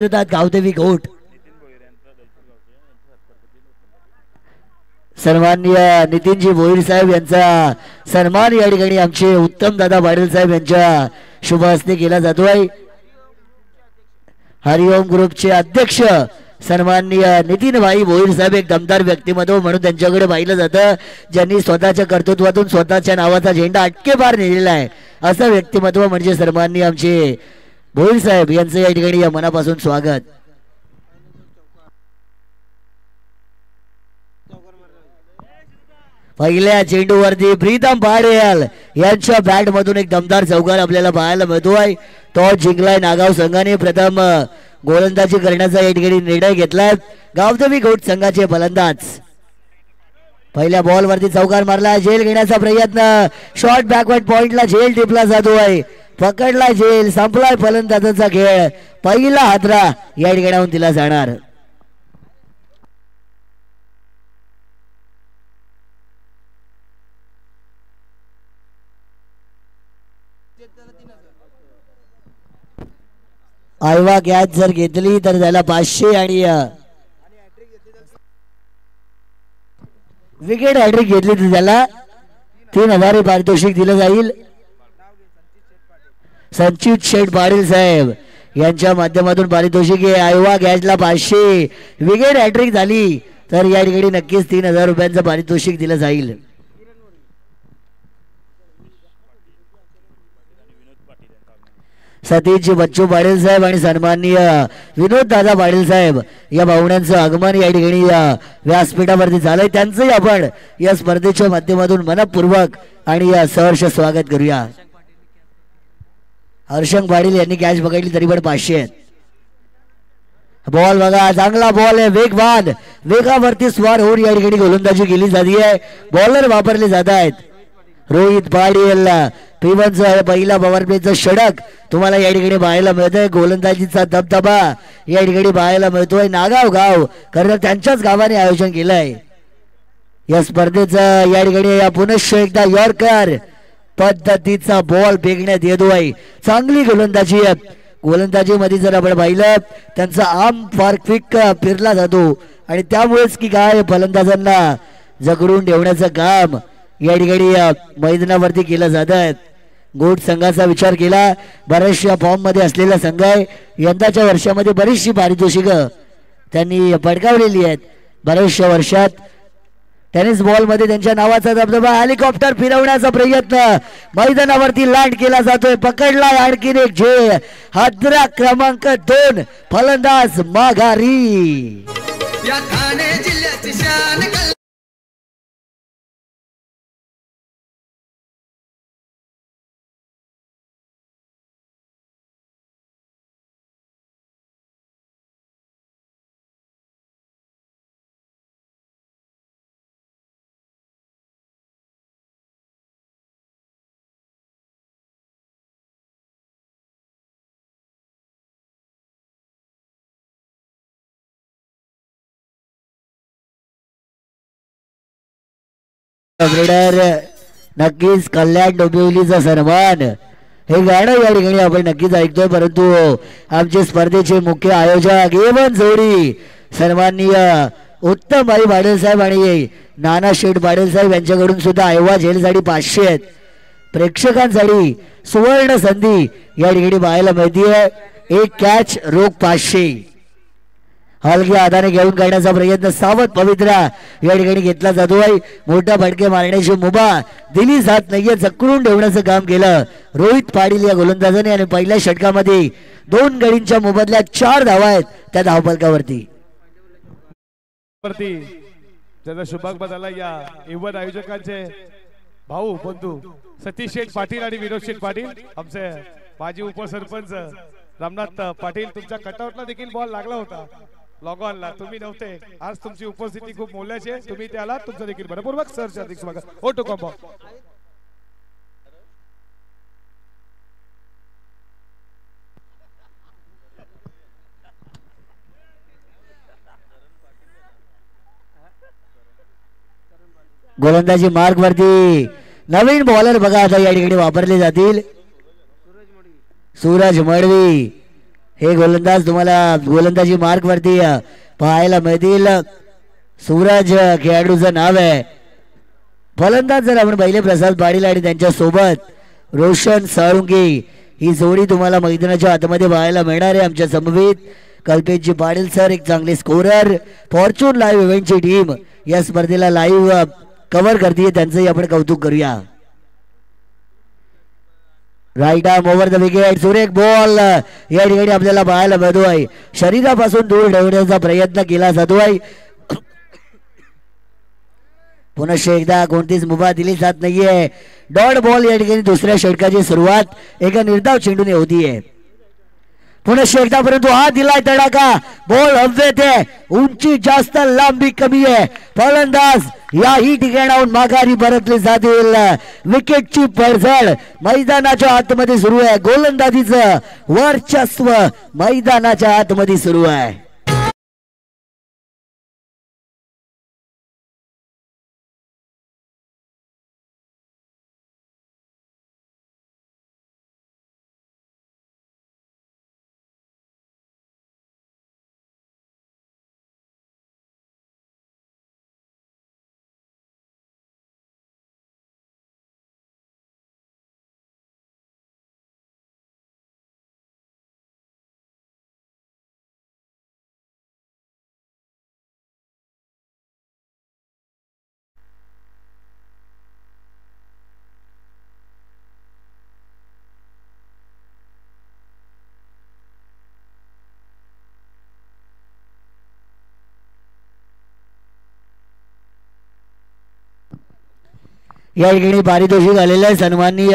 गावदेवी घोट सन्माननीय नितीनजी भोईर साहेब यांचा सन्मान या ठिकाणी आमचे उत्तम दादा पाटील साहेब यांच्या शुभ हस्ते केला जातोय। हरिओम ग्रुपचे अध्यक्ष सन्माननीय नितीन भाई भोईर साहेब एक दमदार व्यक्तिमत्व म्हणून त्यांच्याकडे पाहिलं जातं, ज्यांनी स्वतःच्या कर्तृत्वातून स्वतःच्या नावाचा झेंडा अटकेपार नेलेला आहे असं व्यक्तिमत्व म्हणजे सन्माननीय आमचे भोईर साहेब यांचं या ठिकाणी या मनापासून स्वागत। पहिल्या चेंडूवरती प्रीतम पाडेल यांच्या बॅट मधून एक दमदार चौकार आपल्याला पाहायला मिळतोय। टॉस जिंकलाय नागाव संघाने। प्रथम गोलंदाजी करण्याचा या ठिकाणी निर्णय घेतलाय गावदेवी घोट संघाचे फलंदाज। पहिल्या बॉल वरती चौकार मारला, झेल घेण्याचा प्रयत्न, शॉर्ट बॅकवर्ड पॉइंटला झेल टिपला जातोय, पकडला झेल, संपलाय फलंदाजाचा खेळ। पहिला हादरा या ठिकाणाहून दिला जाणार। आयवा कॅच जर घेतली तर त्याला 500 आणि विकेट हॅट्रिक घेतली तर त्याला 3000 पारितोषिक दिलं जाईल। संचित शेठ पाटील साहेब यांच्या माध्यमातून पारितोषिक आहे। आयवा कॅचला 500, विकेट हॅट्रिक झाली तर या ठिकाणी नक्कीच 3000 रुपयांचं पारितोषिक दिलं जाईल। सतीश बच्चू पाटील साहेब आणि सन्माननीय विनोद दादा पाटील साहेब या पाहुण्यांचं आगमन या ठिकाणी व्यासपीठावरती झालंय। त्यांचंही आपण या स्पर्धेच्या माध्यमातून मनपूर्वक आणि सहर्ष स्वागत करूया। हर्षंग पाटील यांनी कॅच पकडली तरी पण 500 आहेत। बॉल बघा, चांगला बॉल आहे, वेगवान, वेगावरती स्वार होऊन या ठिकाणी गोलंदाजी केली जाते आहे। बॉलर वापरले जात आहेत। रोहित पाटील पिवनचा पहिला पॉवर प्लेचा षटक तुम्हाला या ठिकाणी पाहायला मिळतोय। गोलंदाजीचा दबदबा या ठिकाणी पाहायला मिळतोय। नागाव गाव खरं त्यांच्याच गावाने आयोजन केलंय या स्पर्धेचं। या ठिकाणी पुनश्च एकदा यॉर्कर पद्धतीचा बॉल फेकण्यात येतोय। चांगली गोलंदाजी आहे। गोलंदाजीमध्ये जर आपण पाहिलं त्यांचा आर्म फार क्विक फिरला जातो आणि त्यामुळेच की काय फलंदाजांना जगडून ठेवण्याचं काम या ठिकाणी मैदानावरती केलं जात आहे। गोट संघाचा विचार केला, बऱ्याचशा फॉर्म मध्ये असलेला संघ आहे। यंदाच्या वर्षामध्ये बरीचशी पारितोषिक त्यांनी पटकावलेली आहेत। बऱ्याचशा वर्षात टेनिस बॉल मध्ये त्यांच्या नावाचा दबदबा। हेलिकॉप्टर फिरवण्याचा प्रयत्न मैदानावरती लँड केला जातोय, पकडलाय आणखीन एक झेल। हादरा क्रमांक 2 फलंदाज माघारी। या ठाणे जिल्ह्याची शान नक्कीच कल्याण डोंबिवलीचा सन्मान हे गाणं या ठिकाणी आपण नक्कीच ऐकतोय। परंतु आमचे स्पर्धेचे मुख्य आयोजक एवन जोडी सन्माननीय उत्तम भाई पाटील साहेब आणि नाना शेठ पाटील साहेब यांच्याकडून सुद्धा आयवा झेलसाठी 500 आहेत। प्रेक्षकांसाठी सुवर्ण संधी या ठिकाणी पाहायला मिळतीये। एक कॅच रोख 500 हलक्या हाताने घेऊन काढण्याचा प्रयत्न सावध पवित्रा या ठिकाणी घेतला जातोय। मोठा फटके मारण्याची मुभा दिली जात नाहीये, जखडून ठेवण्याचं काम केलं रोहित पाटील या गोलंदाजाने आणि पहिल्या षटकामध्ये 2 गडींच्या मोबदल्यात 4 धावा आहेत त्या धावफलकावरती। ज्याचा शुभागमन झाला या इव्हेंट आयोजकांचे भाऊ बंधू सतीश शेठ पाटील आणि विनोद शेठ पाटील, आमचे माजी उपसरपंच रामनाथ पाटील। तुमच्या कटआउटला देखील बॉल लागला होता, लॉग ऑनला तुम्ही नव्हते। आज तुमची उपस्थिती खूप मौल्याची आहे, तुम्ही त्याला तुमचं देखील मनपूर्वक सरचे अधिक स्वागत। ओ टू कॉम्बो गोलंदाजी मार्ग वरती नवीन बॉलर बघा आता या ठिकाणी वापरले जातील। सूरज मडवी हे गोलंदाज तुम्हाला गोलंदाजी मार्क वरती पाहायला मिळतील. सूरज खेळाडूचं नाव आहे. फलंदाज जर आपण पहिले प्रसाद पाटील आणि त्यांच्या सोबत रोशन साळुंके ही जोडी तुम्हाला मैदानाच्या आतमध्ये पाहायला मिळणार आहे. आमच्या समवेत कल्पेशजी पाटील सर एक चांगले स्कोरर. फॉर्च्यून लाईव्ह इव्हेंटची टीम या स्पर्धेला लाईव्ह कव्हर करते, त्यांचंही आपण कौतुक करूया. Right arm over the wicket. सुरेख बॉल या ठिकाणी आपल्याला पाहायला मिळतोय. शरीरापासून दूर ठेवण्याचा प्रयत्न केला जातोय. पुन्हा एकदा कोणतीच मुभा दिली जात नाहीये. डॉट बॉल या ठिकाणी दुसऱ्या षटकाची सुरुवात एका निर्धाव चेंडूने होतीये. पुन्हा एकदा परंतु हा दिलाय तडाखा. बॉल हवेत आहे. उंची जास्त लांबी कमी आहे. फलंदाज याही ठिकाणाहून माघारी परतले जातील. विकेटची पडझड मैदानाच्या आतमध्ये सुरू आहे. गोलंदाजीचं वर्चस्व मैदानाच्या आतमध्ये सुरू आहे. या ठिकाणी पारितोषिक आलेलं आहे. सन्माननीय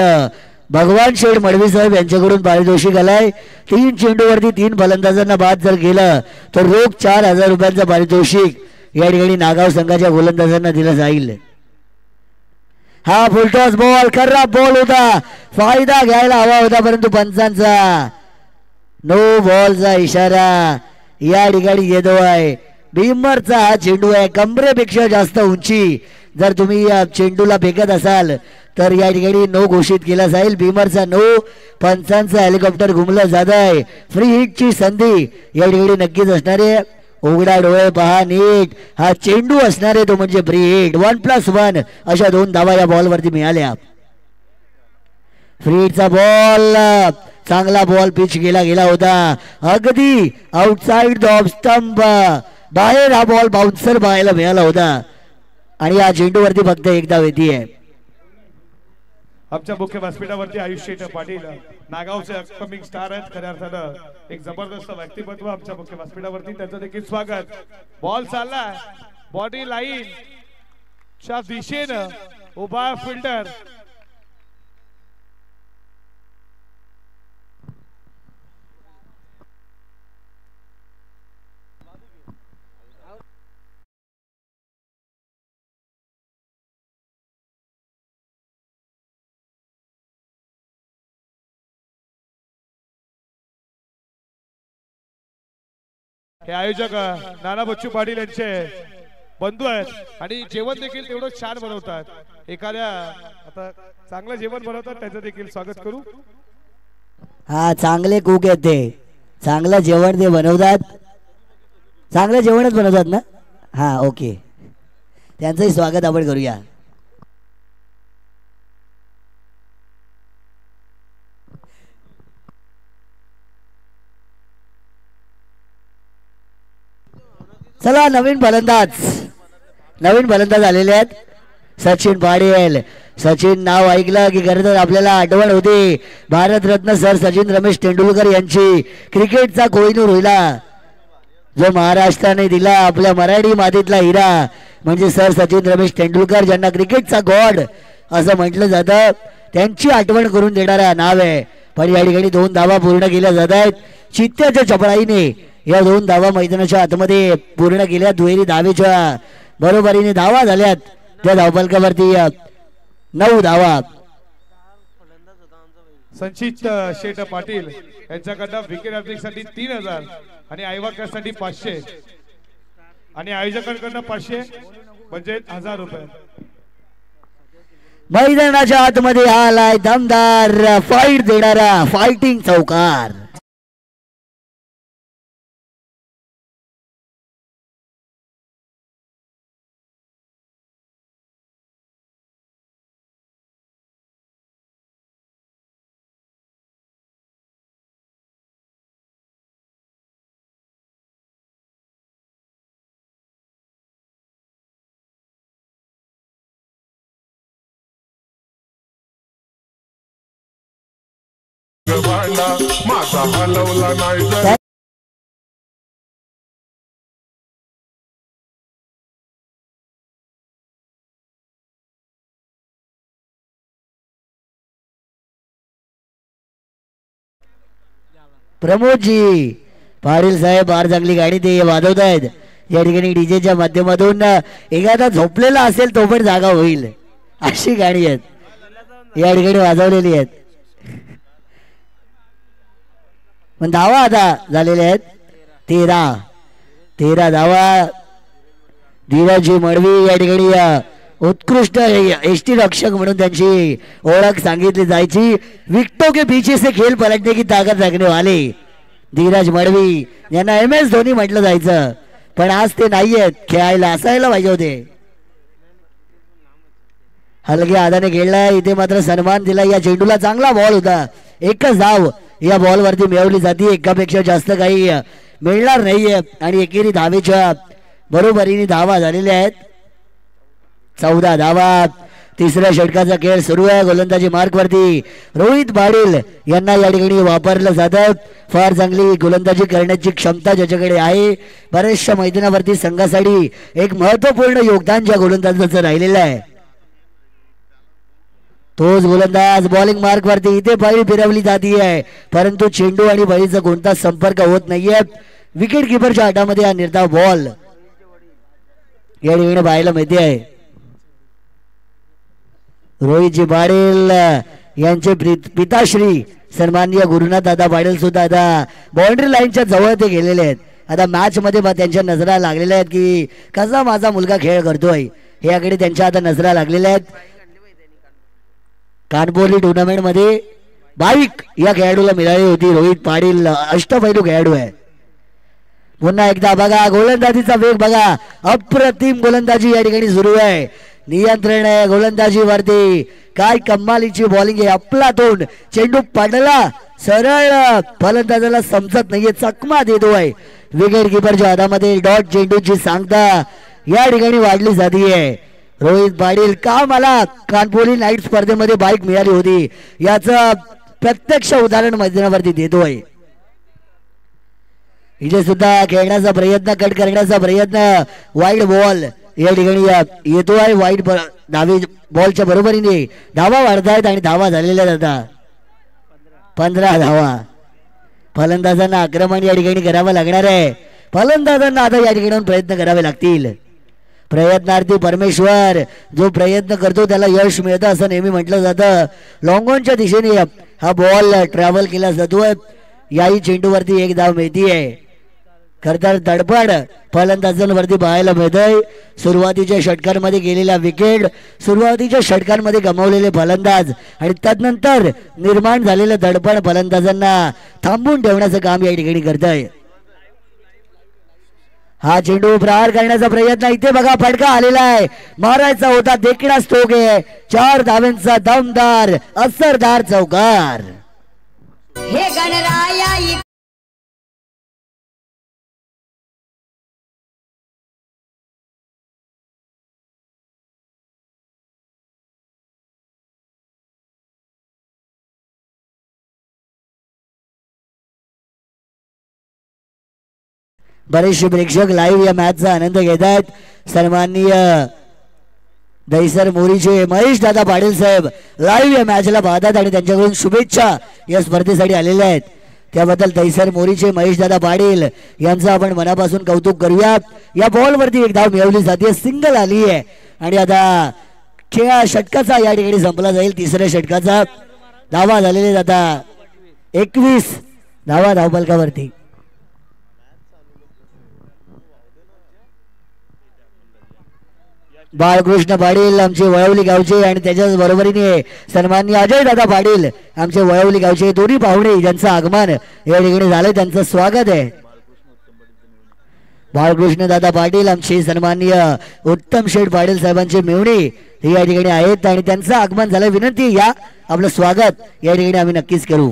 भगवान शेठ मडवी साहेब यांच्याकडून पारितोषिक आलाय. 3 चेंडूवरती 3 फलंदाजांना बाद जर केलं तर रोख 4000 रुपयांचं पारितोषिक या ठिकाणी नागाव संघाच्या गोलंदाजांना दिलं जाईल. हा फुलटॉस बॉल खराब बॉल होता. फायदा घ्यायला हवा होता परंतु पंचांचा नो बॉलचा इशारा या ठिकाणी येतो आहे. भीमरचा हा चेंडू आहे. कमरेपेक्षा जास्त उंची जर तुम्ही या चेंडूला फेकत असाल तर या ठिकाणी नो घोषित केला जाईल. भीमरचा नो. पंचांचं हेलिकॉप्टर घुमलं जात आहे. फ्री हिटची संधी या ठिकाणी नक्कीच असणार आहे. उघडा डोळे पहा नीट. हा चेंडू असणार आहे तो म्हणजे फ्री हिट. 1+1 अशा 2 धावा या बॉलवरती मिळाल्या. फ्री हिटचा बॉल चांगला बॉल पिच केला गेला होता. अगदी आउटसाइड द ऑफ स्टंप बाहेर हा बॉल बाउन्सर पाहायला मिळाला होता आणि या चेंडूवरती फक्त एक धाव येते. आमच्या मुख्य व्यासपीठावरती आयुष शेठ पाटील नागावचे अपकमिंग स्टार आहेत. खऱ्या अर्थानं एक जबरदस्त व्यक्तिमत्व आमच्या मुख्य व्यासपीठावरती, त्यांचं देखील स्वागत. बॉल चालला बॉडी लाईन च्या दिशेनं उभा फिल्डर हे आयोजक नाना बच्चू पाटील यांचे बंधू आहेत आणि जेवण देखील तेवढं छान बनवतात. एखाद्या आता चांगलं जेवण बनवतात त्याचं देखील स्वागत करू. हा चांगले कुक आहेत ते. चांगलं जेवण ते बनवतात. चांगलं जेवणच बनवतात ना. हा ओके, त्यांचंही स्वागत आपण करूया. चला नवीन फलंदाज आलेले आहेत. सचिन पाटील. सचिन नाव ऐकलं की खरं तर आपल्याला आठवण होती भारतरत्न सर सचिन रमेश तेंडुलकर यांची. क्रिकेटचा कोहिनूर होईला जो महाराष्ट्राने दिला आपल्या मराठी मातीतला हिरा म्हणजे सर सचिन रमेश तेंडुलकर, ज्यांना क्रिकेटचा गॉड असं म्हटलं जातं, त्यांची आठवण करून देणारा नाव आहे. पण या ठिकाणी 2 धावा पूर्ण केल्या जात आहेत. चित्त्याच्या चपळाईने या 2 धावा मैदानाच्या आतमध्ये पूर्ण केल्या. दुहेरी धावेच्या बरोबरीने धावा झाल्यात. त्या धावफलकावरती 9 धावा. संचित शेठ पाटील यांच्याकडनं विकेट साठी 3000 आणि आयवाकासाठी 500 आणि आयोजकांकडनं 500 म्हणजे 1000 रुपये. मैदानाच्या आतमध्ये आलाय दमदार फाईट देणारा फायटिंग चौकार. दांडा माझा हलवला नाही जर प्रमोदजी पाटील साहेब फार चांगली गाणी ते वाजवत आहेत या ठिकाणी डीजेच्या माध्यमातून एखादा झोपलेला असेल तो पण जागा होईल अशी गाणी आहेत या ठिकाणी वाजवलेली आहेत. पण धावा आता झालेल्या आहेत 13 धावा. धीरजी मडवी या ठिकाणी उत्कृष्ट एसटी रक्षक म्हणून त्यांची ओळख सांगितली जायची. विकटो के पीछे से खेल पलटने की ताकत रखने वाले धीरज मडवी यांना MS धोनी म्हटलं जायचं पण आज ते नाहीयेत खेळायला असायला पाहिजे होते. हलक्या हाताने खेळलाय इथे मात्र सन्मान दिला या चेंडूला. चांगला बॉल होता एकच धाव या बॉल वरती मिळवली जाते एकापेक्षा जास्त काही मिळणार नाहीये आणि एकेरी धावेच्या बरोबरीने धावा झालेल्या आहेत 14 धावा. तिसऱ्या षटकाचा खेळ सुरू आहे. गोलंदाजी मार्क वरती रोहित पाटील यांना या ठिकाणी वापरलं जातं. फार चांगली गोलंदाजी करण्याची क्षमता ज्याच्याकडे आहे. बऱ्याचशा मैदानावरती संघासाठी एक महत्वपूर्ण योगदान ज्या गोलंदाजाचं राहिलेलं आहे तोच गोलंदाज बॉलिंग मार्क वरती. इथे बळी फिरवली जाती आहे परंतु चेंडू आणि बळीचा कोणताच संपर्क होत नाहीये. विकेट किपरच्या हातामध्ये हा निर्धाव बॉल या ठिकाणी पाहायला मिळते आहे. रोहितजी पाटील यांचे पिताश्री सन्माननीय गुरुनाथ दादा पाटील सुद्धा आता बाउंड्री लाईनच्या जवळ ते गेलेले आहेत. आता मॅच मध्ये त्यांच्या नजरा लागलेल्या आहेत की कसा माझा मुलगा खेळ करतोय याकडे त्यांच्या आता नजरा लागलेल्या आहेत. कानपोली टुर्नामेंट मध्ये बाईक या खेळाडूला मिळाली होती. रोहित पाटील अष्टपैलू खेळाडू आहे. पुन्हा एकदा बघा गोलंदाजीचा वेग बघा. अप्रतिम गोलंदाजी या ठिकाणी सुरू आहे. नियंत्रण आहे गोलंदाजीवरती. काय कमालीची बॉलिंग आहे. आपला तोंड चेंडू पडला सरळ फलंदाजाला समजत नाहीये चकमा देतोय. विकेट किपरच्या हातामध्ये डॉट चेंडूची सांगता या ठिकाणी वाढली जातीये. रोहित पाटील का मला कानपोली नाईट स्पर्धेमध्ये बाईक मिळाली होती याचं प्रत्यक्ष उदाहरण मैदानावरती देतोय. इथे सुद्धा खेळण्याचा प्रयत्न कट करण्याचा प्रयत्न वाईड बॉल या ठिकाणी येतोय. वाईट धावे बॉलच्या बरोबरीने धावा वाढतायत आणि धावा झालेल्या जातात 15 धावा. फलंदाजांना आक्रमण या ठिकाणी करावं लागणार आहे. फलंदाजांना आता या ठिकाणी प्रयत्न करावे लागतील. प्रयत्नार्थी परमेश्वर जो प्रयत्न करतो त्याला यश मिळतं असं नेहमी म्हटलं जातं. लॉंग ऑनच्या दिशेने हा बॉल ट्रॅव्हल केला जातोय. याही चेंडूवरती एक धाव मिळतीये. खरतर तडफड फलंदाजांवरती पाहायला मिळतंय. सुरुवातीच्या षटकांमध्ये गेलेला विकेट सुरुवातीच्या षटकांमध्ये गमावलेले फलंदाज आणि त्यानंतर निर्माण झालेलं तडफड फलंदाजांना थांबून ठेवण्याचं काम या ठिकाणी करतंय. हा चेंडू प्रहार करण्याचा प्रयत्न इथे बघा फटका आलेला आहे. मारायचा होता देखणा स्ट्रोक आहे. 4 धावांचा दमदार असरदार चौकार. हे गणराया बरेचसे प्रेक्षक लाईव्ह या मॅचचा आनंद घेत आहेत. सन्माननीय दहिसर मोरीचे महेश दादा पाटील साहेब लाईव्ह या मॅचला पाहतात आणि त्यांच्याकडून शुभेच्छा या स्पर्धेसाठी आलेल्या आहेत. त्याबद्दल दहिसर मोरीचे महेश दादा पाटील यांचं आपण मनापासून कौतुक करूया. या बॉल वरती एक धाव मिळवली जाते. सिंगल आली आहे आणि आता खेळ षटकाचा या ठिकाणी संपला जाईल. तिसऱ्या षटकाचा धावा झालेले जाता 21 धावा धावफलकावरती. बाळकृष्ण पाटील आमचे वळवली गावचे आणि त्याच्याच बरोबरीने सन्माननीय अजय दादा पाटील आमचे वळवली गावचे दोन्ही पाहुणे ज्यांचं आगमन या ठिकाणी झालं त्यांचं स्वागत आहे. बाळकृष्ण दादा पाटील आमचे सन्माननीय उत्तम शेठ पाटील साहेबांचे मेवणे या ठिकाणी आहेत आणि त्यांचं आगमन झालं. विनंती या आपलं स्वागत या ठिकाणी आम्ही नक्कीच करू.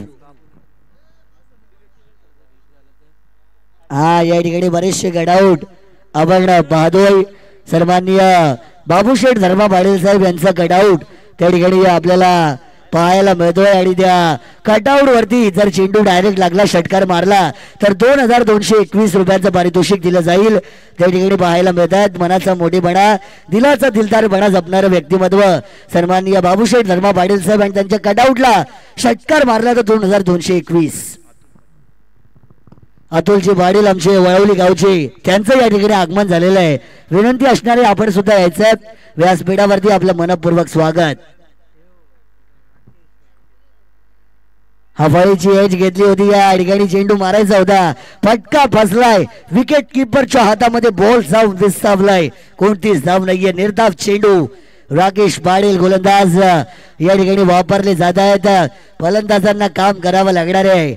हा या ठिकाणी बरेचसे गटआउट आपण पाहतोय. सन्माननीय बाबूशेठ धर्मा पाटील साहेब यांचा कटआउट त्या ठिकाणी आपल्याला पाहायला मिळतोय आणि त्या कटआउट वरती जर चेंडू डायरेक्ट लागला षटकार मारला तर 2221 रुपयांचं पारितोषिक दिलं जाईल. त्या ठिकाणी पाहायला मिळतात मनाचा मोठेपणा दिलाचा दिलदारपणा जपणारं व्यक्तिमत्व सन्माननीय बाबूशेठ धर्मा पाटील साहेब आणि त्यांच्या कटआउटला षटकार मारला तर 2221. अतुलजी पाटील आमचे वळवली गावचे त्यांचं या ठिकाणी आगमन झालेलं आहे. विनंती असणारे आपण सुद्धा यायचं व्यासपीठावरती आपलं मनपूर्वक स्वागत. हवाईची एज घेतली होती या ठिकाणी चेंडू मारायचा होता फटका फसलाय विकेट किपरच्या हातामध्ये बॉल जाऊन विस्थापलाय कोणतीच धाव नाहीये निर्धाव चेंडू. राकेश पाटील गोलंदाज या ठिकाणी वापरले जात आहेत. फलंदाजांना काम करावं लागणार आहे.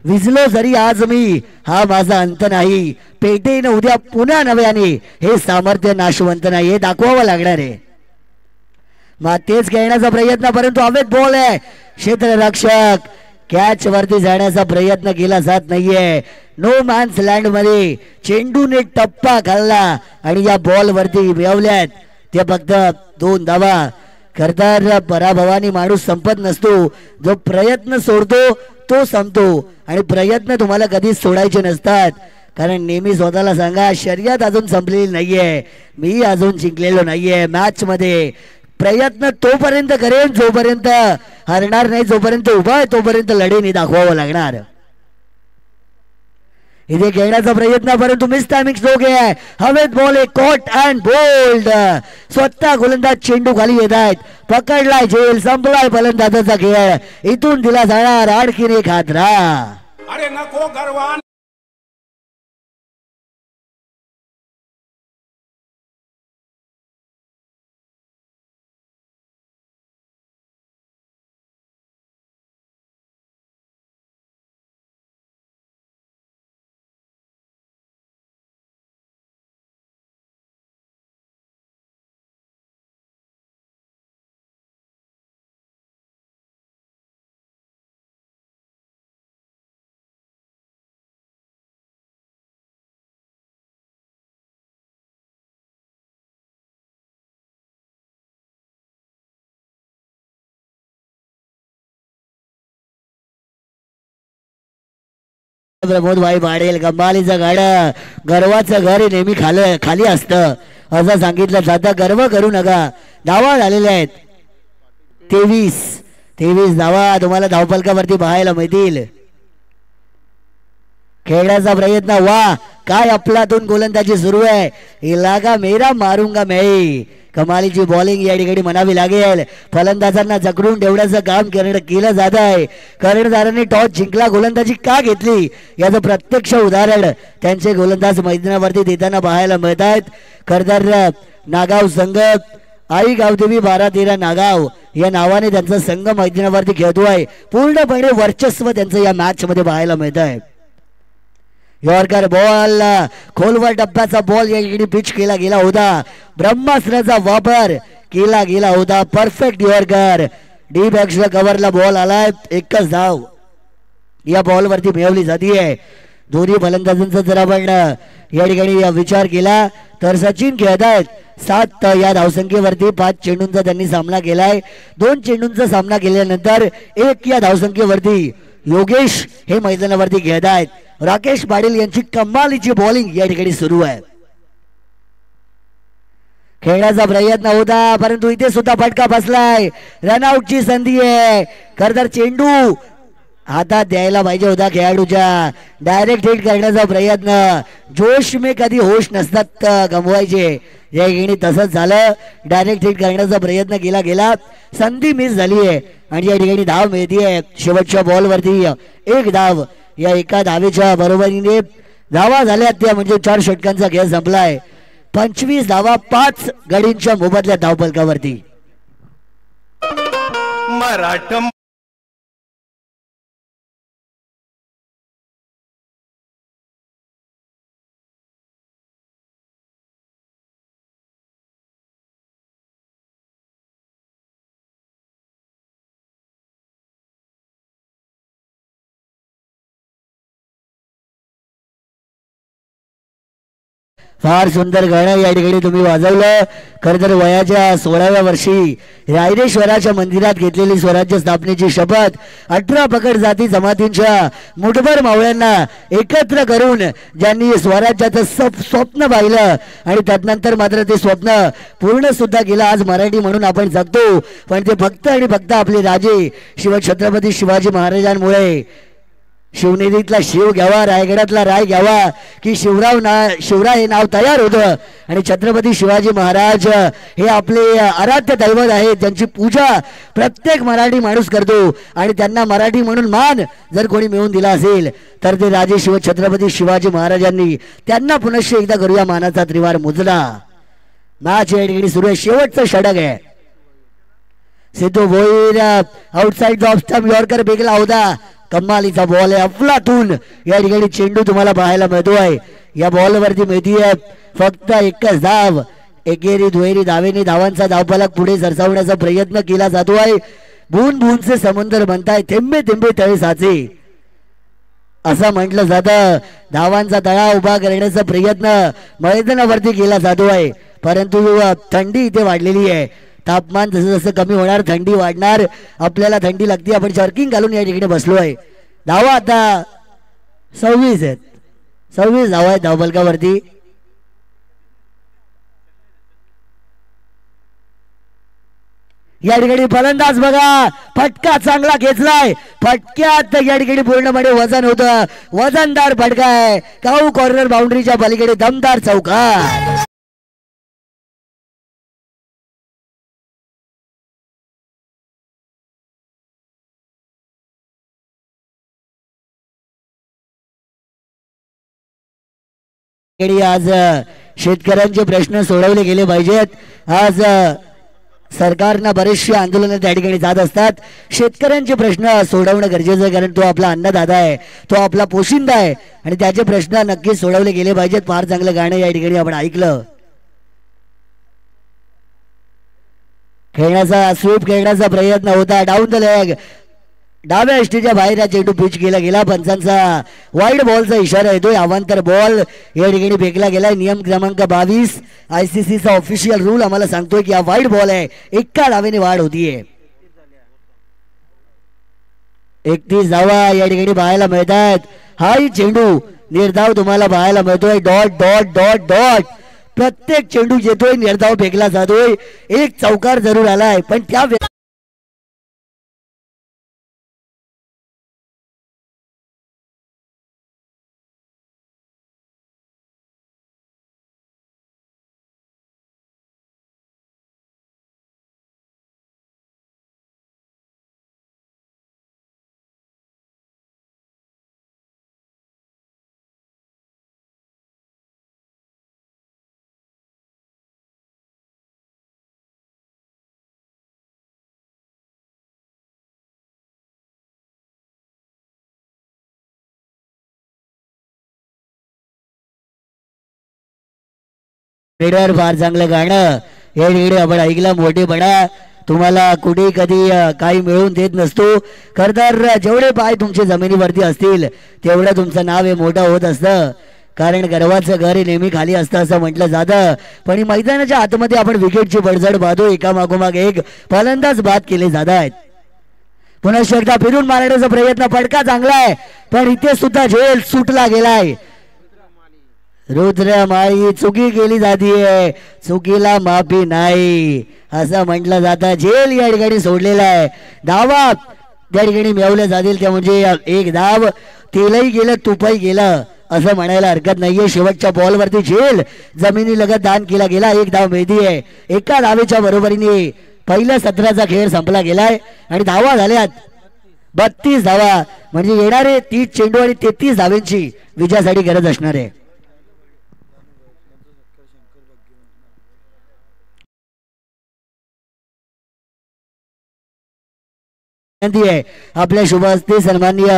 विजलो जरी आज मी हा माझा अंत नाही पेटेन उद्या पुन्हा नव्याने हे सामर्थ्य नाशवंत नाही हे दाखवावं लागणार आहे. मग तेच खेळण्याचा प्रयत्न परंतु अवैध बॉल आहे. क्षेत्ररक्षक कॅच वरती जाण्याचा प्रयत्न केला जात नाहीये. नो मॅन्स लँड मध्ये चेंडूने टप्पा खाल्ला आणि या बॉल वरती मिळवल्यात ते फक्त 2 धावा. खरतर पराभवानी माणूस संपत नसतो. जो प्रयत्न सोडतो तो संपतो आणि प्रयत्न तुम्हाला कधीच सोडायचे नसतात. कारण नेहमी स्वतःला सांगा शर्यत अजून संपलेली नाहीये मी अजून जिंकलेलो नाहीये. मॅच मध्ये प्रयत्न तोपर्यंत करेन जोपर्यंत हरणार नाही जोपर्यंत उभा आहे तोपर्यंत लढेन दाखवावं लागणार. इथे खेळण्याचा प्रयत्न परंतु मिस टायमिंग स्ट्रोक आहे. हवेत बॉल आहे कॉट अँड बोल्ड. स्वतः गोलंदाज चेंडू खाली येत आहेत. पकडलाय झेल संपलाय फलंदाजाचा खेळ. इथून दिला जाणार आणखीन एक हादरा. अरे नको गरवान प्रमोद भाई पाटील कमालीचं गाडं गर्वाचं घर नेहमी खाली असतं असं सांगितलं जातं. गर्व करू नका. धावा झालेल्या आहेत 23 धावा तुम्हाला धावफलकावरती पाहायला मिळतील. खेळण्याचा प्रयत्न वा काय अफलातून गोलंदाजी सुरू आहे. इलाका मेरा मारूंगा मैं कमालीची बॉलिंग या ठिकाणी म्हणावी लागेल. फलंदाजांना जखडून ठेवण्याचं काम केलं जात आहे. कर्णधारांनी टॉस जिंकला गोलंदाजी का घेतली याचं प्रत्यक्ष उदाहरण त्यांचे गोलंदाज मैदानावरती देताना पाहायला मिळत आहेत. कर्णधार नागाव संघ आई गावदेवी 12-13 नागाव या नावाने त्यांचा संघ मैदानावरती खेळतोय. पूर्णपणे वर्चस्व त्यांचं या मॅच मध्ये पाहायला मिळत आहे. यॉर्कर बॉल खोलवर टप्प्याचा बॉल या ठिकाणी पिच केला गेला होता. ब्रह्मास्त्राचा वापर केला गेला होता. परफेक्ट यॉर्कर डी बॅक्सच्या कव्हरला बॉल आलाय. एकच धाव या बॉल वरती मिळवली जाते. दोन्ही फलंदाजांचा जर आपण या ठिकाणी विचार केला तर सचिन खेळत आहेत 7 या धावसंख्येवरती. 5 चेंडूंचा त्यांनी सामना केलाय. 2 चेंडूंचा सामना केल्यानंतर 1 या धावसंख्येवरती योगेश हे मैदानावरती खेळत आहेत. राकेश पाटील यांची कमालीची बॉलिंग या ठिकाणी सुरू आहे. खेळण्याचा प्रयत्न होता परंतु इथे सुद्धा फटका बसलाय. रनआउटची संधी आहे. खरतर चेंडू हातात द्यायला पाहिजे होता खेळाडूच्या. डायरेक्ट हिट करण्याचा प्रयत्न जोश में कधी होश नसतात गमवायचे या ठिकाणी तसंच झालं. डायरेक्ट हिट करण्याचा प्रयत्न केला गेला. संधी मिस झाली आहे आणि या ठिकाणी धाव मिळतीये. शेवटच्या बॉलवरती 1 धाव. या एका धावेच्या बरोबरीने धावा झाल्या त्या म्हणजे 4 षटकांचा खेळ संपलाय. 25 धावा 5 गडींच्या मोबदल्यात धावफलकावरती. मराठा फार सुंदर गाणं या ठिकाणी तुम्ही वाजवलं. खरं तर वयाच्या 16व्या वर्षी रायरेश्वराच्या मंदिरात घेतलेली स्वराज्य स्थापनेची शपथ 18 पकड जाती जमातींच्या मुठभर मावळ्यांना एकत्र करून ज्यांनी स्वराज्याचं स्वप्न पाहिलं आणि त्यानंतर मात्र ते स्वप्न पूर्ण सुद्धा केलं. आज मराठी म्हणून आपण जगतो, पण ते फक्त आणि फक्त आपले राजे शिवछत्रपती शिवाजी महाराजांमुळे. शिवनेरीतला शिव घ्यावा, रायगडातला राय घ्यावा की शिवराय हे नाव तयार होतं. आणि छत्रपती शिवाजी महाराज हे आपले आराध्य दैवत आहेत, ज्यांची पूजा प्रत्येक मराठी माणूस करतो. आणि त्यांना मराठी म्हणून मान जर कोणी मिळवून दिला असेल तर ते राजे छत्रपती शिवाजी महाराजांनी. त्यांना पुनश्च एकदा करूया मानाचा त्रिवार मुजला. मॅच या ठिकाणी सुरू आहे, शेवटचं षटक आहे. Siddhu Bhoir outside the off stump, yorker बेगला होता. कमालीचा बॉल आहे, अफलातून या ठिकाणी चेंडू तुम्हाला पाहायला मिळतोय. या बॉल वरती मिळतीये फक्त एकच धाव. एकेरी दुहेरी धावेने धावांचा धावफलक पुढे सरसावण्याचा प्रयत्न केला जातोय. बून बूनचे समुद्र बनताय, थेंबे थेंबे तळे साचे असं म्हटलं जातं. धावांचा तळा उभा करण्याचा प्रयत्न मैदानावरती केला जातोय, परंतु थंडी इथे वाढलेली आहे. तापमान जसं जसं कमी होणार थंडी वाढणार, आपल्याला थंडी लागते. आपण जर्किंग घालून या ठिकाणी बसलोय. धावा आता 26 आहेत, 26 धावा आहेत धावफलकावरती. या ठिकाणी फलंदाज बघा, फटका चांगला घेतलाय. फटक्यात या ठिकाणी पूर्णपणे वजन होतं, वजनदार फटका आहे. काऊ कॉर्नर बाउंड्रीच्या पलीकडे दमदार चौकार. आज शेतकऱ्यांचे प्रश्न सोडवले गेले पाहिजेत. आज सरकारनं बरेचसे आंदोलन त्या ठिकाणी जात असतात. शेतकऱ्यांचे प्रश्न सोडवणं गरजेचं आहे, कारण तो आपला अन्नदाता आहे, तो आपला पोशिंदा आहे आणि त्याचे प्रश्न नक्कीच सोडवले गेले पाहिजेत. फार चांगलं गाणं या ठिकाणी आपण ऐकलं. खेळण्याचा स्वीप खेळण्याचा प्रयत्न होता. डाऊन द लेग, डाव्या एसटीच्या बाहेर हा चेंडू पिच केला गेला. पंचांचा वाईड बॉलचा इशारा येतोय. अवांतर बॉल या ठिकाणी फेकला गेलाय. नियम क्रमांक 22 ICCचा ऑफिशियल रूल आम्हाला सांगतोय की हा वाईड बॉल आहे, एका धावेने वाढ होतीये. 31 धावा या ठिकाणी पाहायला मिळतात. हाही चेंडू निर्धाव तुम्हाला पाहायला मिळतोय. डॉट डॉट डॉट डॉट, प्रत्येक चेंडू येतोय, निर्धाव फेकला जातोय. एक चौकार जरूर आलाय, पण त्या फार चांगलं गाणं या ठिकाणी आपण ऐकलं. मोठेपणा तुम्हाला कुठे कधी काही मिळवून देत नसतो. खर तर जेवढे पाय तुमचे जमिनीवरती असतील तेवढं तुमचं नाव हे मोठं होत असतं, कारण गर्वाचं घर हे नेहमी खाली असतं असं म्हटलं जातं. पण मैदानाच्या आतमध्ये आपण विकेटची बडझड पाहतो. एका मागोमाग एक फलंदाज बाद केले जात आहेत. पुन्हा एकदा फिरून मारण्याचा प्रयत्न, फटका चांगला आहे, पण इथे सुद्धा झेल सुटला गेलाय. रुद्रमाळी चुकी केली जातीये, चुकीला माफी नाही असं म्हटलं जातं. झेल या ठिकाणी सोडलेला आहे. धावा त्या ठिकाणी मिळवल्या जातील त्या म्हणजे एक धाव. तेलही गेलं तुपही गेलं असं म्हणायला हरकत नाहीये. शेवटच्या बॉलवरती झेल जमिनी लगत दान केला गेला. एक धाव मिळतीये. एका धावेच्या बरोबरीने पहिल्या सत्राचा खेळ संपला गेलाय आणि धावा झाल्यात 32 धावा, म्हणजे येणारे 30 चेंडू आणि 33 धावेंची विजयासाठी गरज असणार आहे. आपल्या शुभ हस्ते सन्माननीय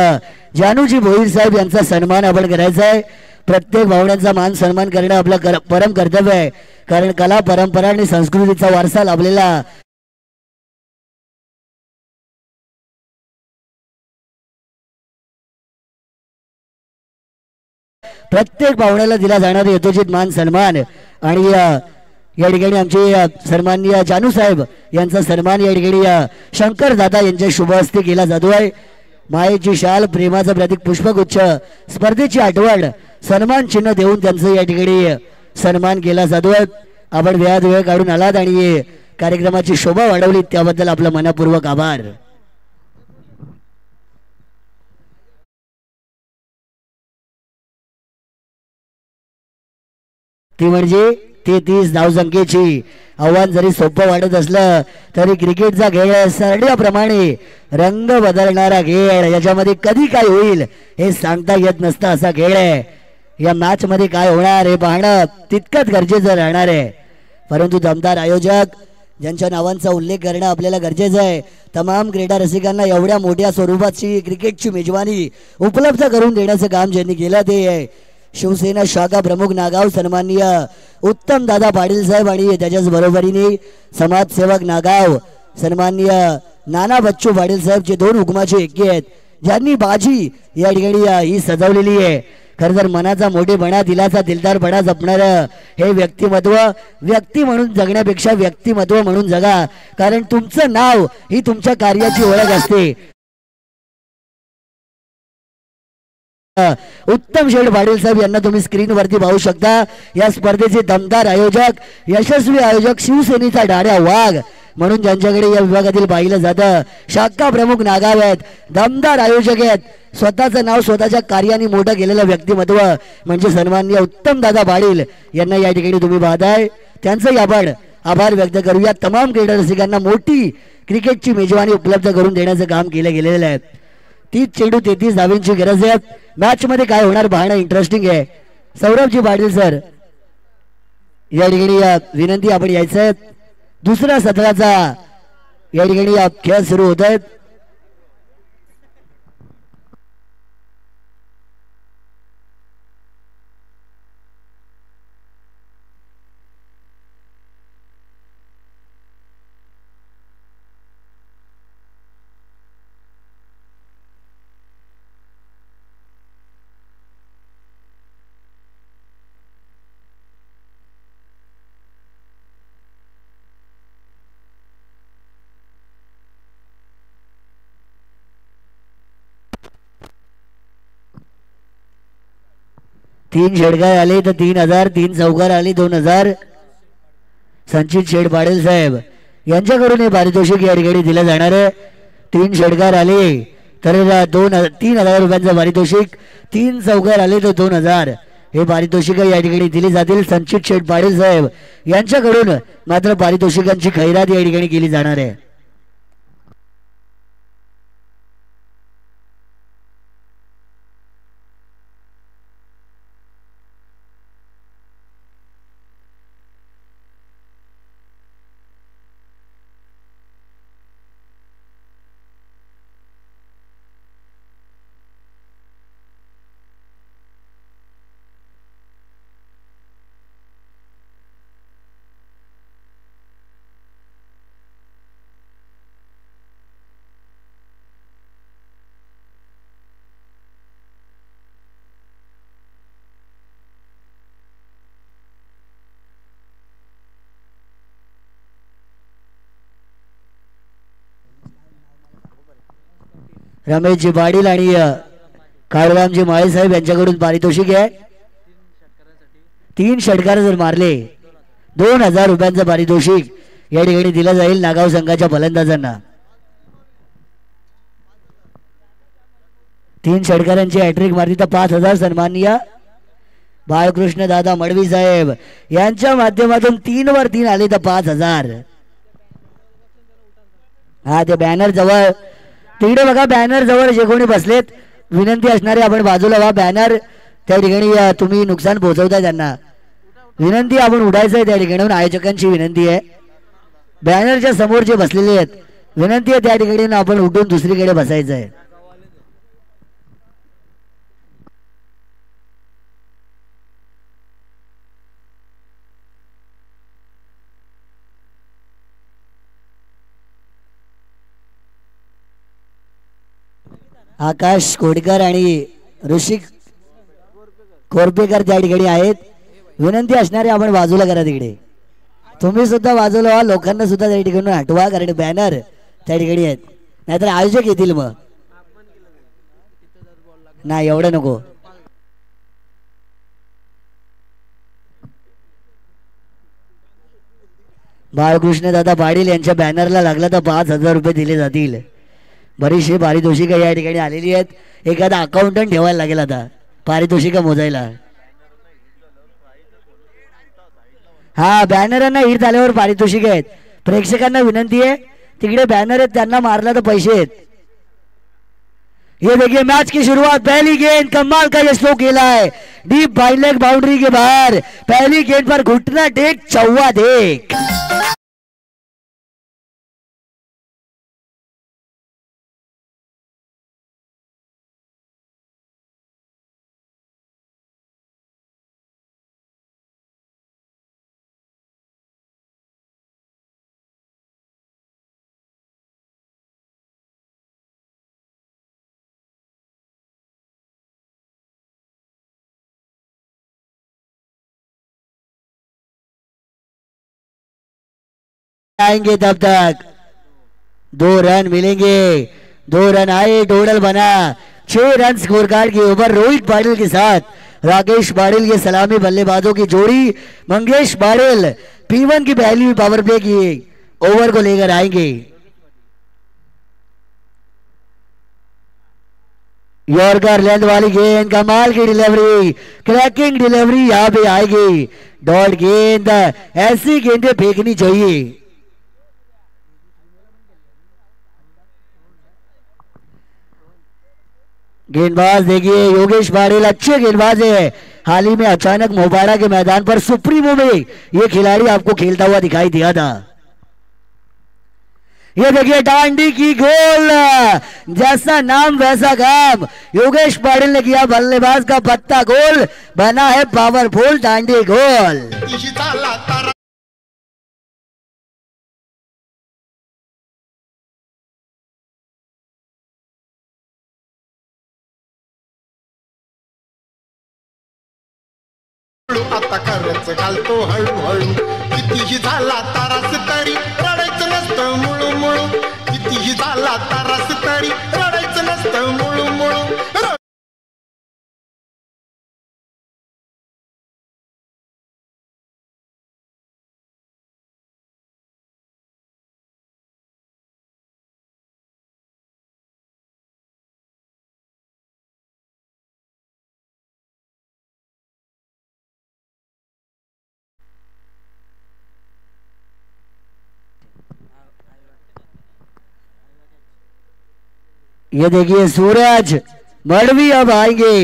जानूजी भोईर साहेब यांचा सन्मान आपण करायचा आहे. प्रत्येक भावनांचा मान सन्मान करणं आपलं परम कर्तव्य आहे, कारण कला परंपरा आणि संस्कृतीचा वारसा लाभलेला प्रत्येक पाहुण्याला दिला जाणारा यथोचित मान सन्मान आणि या ठिकाणी आमचे सन्माननीय जानू साहेब यांचा सन्मान या ठिकाणी शंकर दादा यांच्या शुभ हस्ते केला जातो आहे. मायेची शाल, प्रेमाचं प्रतीक पुष्पगुच्छ, स्पर्धेची आठवण, सन्मान चिन्ह देऊन त्यांचं या ठिकाणी सन्मान केला जातो आहे. आपण वेळात वेळ काढून आलात आणि कार्यक्रमाची शोभा वाढवली त्याबद्दल आपला मनपूर्वक आभार. ती म्हणजे 33 धावसंख्येची आव्हान जरी सोपं वाटत असलं तरी क्रिकेटचा खेळ सरण्याप्रमाणे रंग बदलणारा खेळ. याच्यामध्ये कधी काय होईल हे सांगता येत नसतं असा खेळ आहे. या मॅच मध्ये काय होणार हे पाहणं तितकंच गरजेचं राहणार आहे. परंतु दमदार आयोजक ज्यांच्या नावांचा उल्लेख करणं आपल्याला गरजेचं आहे. तमाम क्रीडा रसिकांना एवढ्या मोठ्या स्वरूपाची क्रिकेटची मेजवानी उपलब्ध करून देण्याचं काम ज्यांनी केलं ते आहे शिवसेना शाखा प्रमुख नागाव सन्माननीय उत्तम दादा पाटील साहेब आणि त्याच्याच बरोबरीने समाजसेवक नागाव सन्माननीय नाना बच्चू पाटील साहेबचे दोन हुकमाचे एके आहेत ज्यांनी बाजी या ठिकाणी ही सजवलेली आहे. खरं तर मनाचा मोठेपणा, दिलाचा दिलदारपणा जपणार हे व्यक्तिमत्व व्यक्ती म्हणून जगण्यापेक्षा व्यक्तिमत्व म्हणून जगा. कारण तुमचं नाव ही तुमच्या कार्याची ओळख असते. उत्तम शेठ पाटील साहेब यांना तुम्ही स्क्रीन वरती पाहू शकता. या स्पर्धेचे दमदार आयोजक, यशस्वी आयोजक, शिवसेनेचा डाड्या वाघ म्हणून ज्यांच्याकडे या विभागातील पाहिलं जातं शाखा प्रमुख नागाव आहेत. दमदार आयोजक आहेत. स्वतःचं नाव स्वतःच्या कार्याने मोठं केलेलं व्यक्तिमत्व म्हणजे सन्माननीय उत्तम दादा पाटील यांना या ठिकाणी तुम्ही पाहताय. त्यांचंही आपण आभार व्यक्त करूया. तमाम क्रीडा रसिकांना मोठी क्रिकेटची मेजवानी उपलब्ध करून देण्याचं काम केलं गेलेलं आहे. 30 चेंडू 33 धावांची गरज आहे. मॅच मध्ये काय होणार पाहणं इंटरेस्टिंग आहे. सौरभजी पाटील सर या ठिकाणी विनंती आपण यायचं आहे. दुसऱ्या सत्राचा या ठिकाणी खेळ सुरू होत आहेत. तीन षटकार आले तर 3000, 3 चौकार आले 2000. संचित शेठ पाटील साहेब यांच्याकडून हे पारितोषिक या ठिकाणी दिलं जाणार आहे. 3 षटकार आले तर 3000 रुपयांचं पारितोषिक, 3 चौकार आले तर 2000 हे पारितोषिक या ठिकाणी दिली जातील. संचित शेठ पाटील साहेब यांच्याकडून मात्र पारितोषिकांची खैरात या ठिकाणी केली जाणार आहे. रमेशजी पाटील आणि काळरामजी माळे साहेब यांच्याकडून पारितोषिक आहे. 3 षटकार जर मारले 2000 रुपयांचं पारितोषिक या ठिकाणी दिलं जाईल नागाव संघाच्या फलंदाजांना. 3 षटकारांची हॅट्रिक मारली तर 5000 सन्माननीय बाळकृष्ण दादा मडवी साहेब यांच्या माध्यमातून 3 वर 3 आले तर 5000. हा ते बॅनर जवळ तिकडे बघा, बॅनर जवळ जे कोणी बसलेत विनंती असणारे आपण बाजूला व्हा. बॅनर त्या ठिकाणी तुम्ही नुकसान पोहोचवताय त्यांना विनंती आपण उडायचं आहे. त्या ठिकाणी आयोजकांची विनंती आहे. बॅनरच्या समोर जे बसलेले आहेत विनंती आहे त्या ठिकाणी आपण उठून दुसरीकडे बसायचं आहे. आकाश कोडकर आणि ऋषिक कोरपेकर त्या ठिकाणी आहेत. विनंती असणारे आपण बाजूला करा तिकडे. तुम्ही सुद्धा बाजूला व्हा, लोकांना सुद्धा त्या ठिकाणी हटवा कारण बॅनर त्या ठिकाणी आहेत, नाहीतर आयोजक येतील. मग नाही एवढं नको. बाळकृष्ण दादा पाटील यांच्या बॅनरला लागला तर 5,000 रुपये दिले जातील. बरीचशी पारितोषिका या ठिकाणी आलेली आहेत. एखादा अकाउंटंट ठेवायला लागेल आता पारितोषिका मोजायला. हा बॅनरांना हिट झाल्यावर पारितोषिक आहेत. प्रेक्षकांना विनंती आहे तिकडे बॅनर आहेत त्यांना मारला तर पैसे आहेत. ये देखिए मैच की शुरुआत, पहली गेंद कमाल का ये स्लो खेला है डीप बाई लेग बाउंड्री के बाहर. पहली गेंद पर घुटना टेक चौवा देख. आएंगे तब तक 2 रन मिलेंगे. 2 रन आए, टोटल बना 6 रन स्कोर कार्ड के ऊपर. रोहित पाटिल के साथ राकेश पाटिल के सलामी बल्लेबाजों की जोड़ी. मंगेश पाटिल P1 की पहली पावर प्ले की ओवर को लेकर आएंगे. यॉर्कर लेंथ वाली गेंद, कमाल की डिलीवरी, क्रैकिंग डिलीवरी यहां पे आएगी. डॉट गेंद, ऐसी गेंदें फेंकनी चाहिए. गेंदबाज देखिए योगेश पाटिल अच्छे गेंदबाज है. हाल ही में अचानक मोपाड़ा के मैदान पर सुप्रीमो में ये खिलाड़ी आपको खेलता हुआ दिखाई दिया था. ये देखिए डांडी की गोल, जैसा नाम वैसा काम. योगेश पाटिल ने किया बल्लेबाज का पत्ता गोल, बना है पावरफुल डांडी गोल. आता खरंच घालतो हळूहळू. कितीही झाला तारास तरी रडायचं नसतं मुळू मुळू. कितीही झाला तारास तरी रडायचं नसतं मुळू मुळू. ये देखिए सूरज मड़वी अब आएंगे.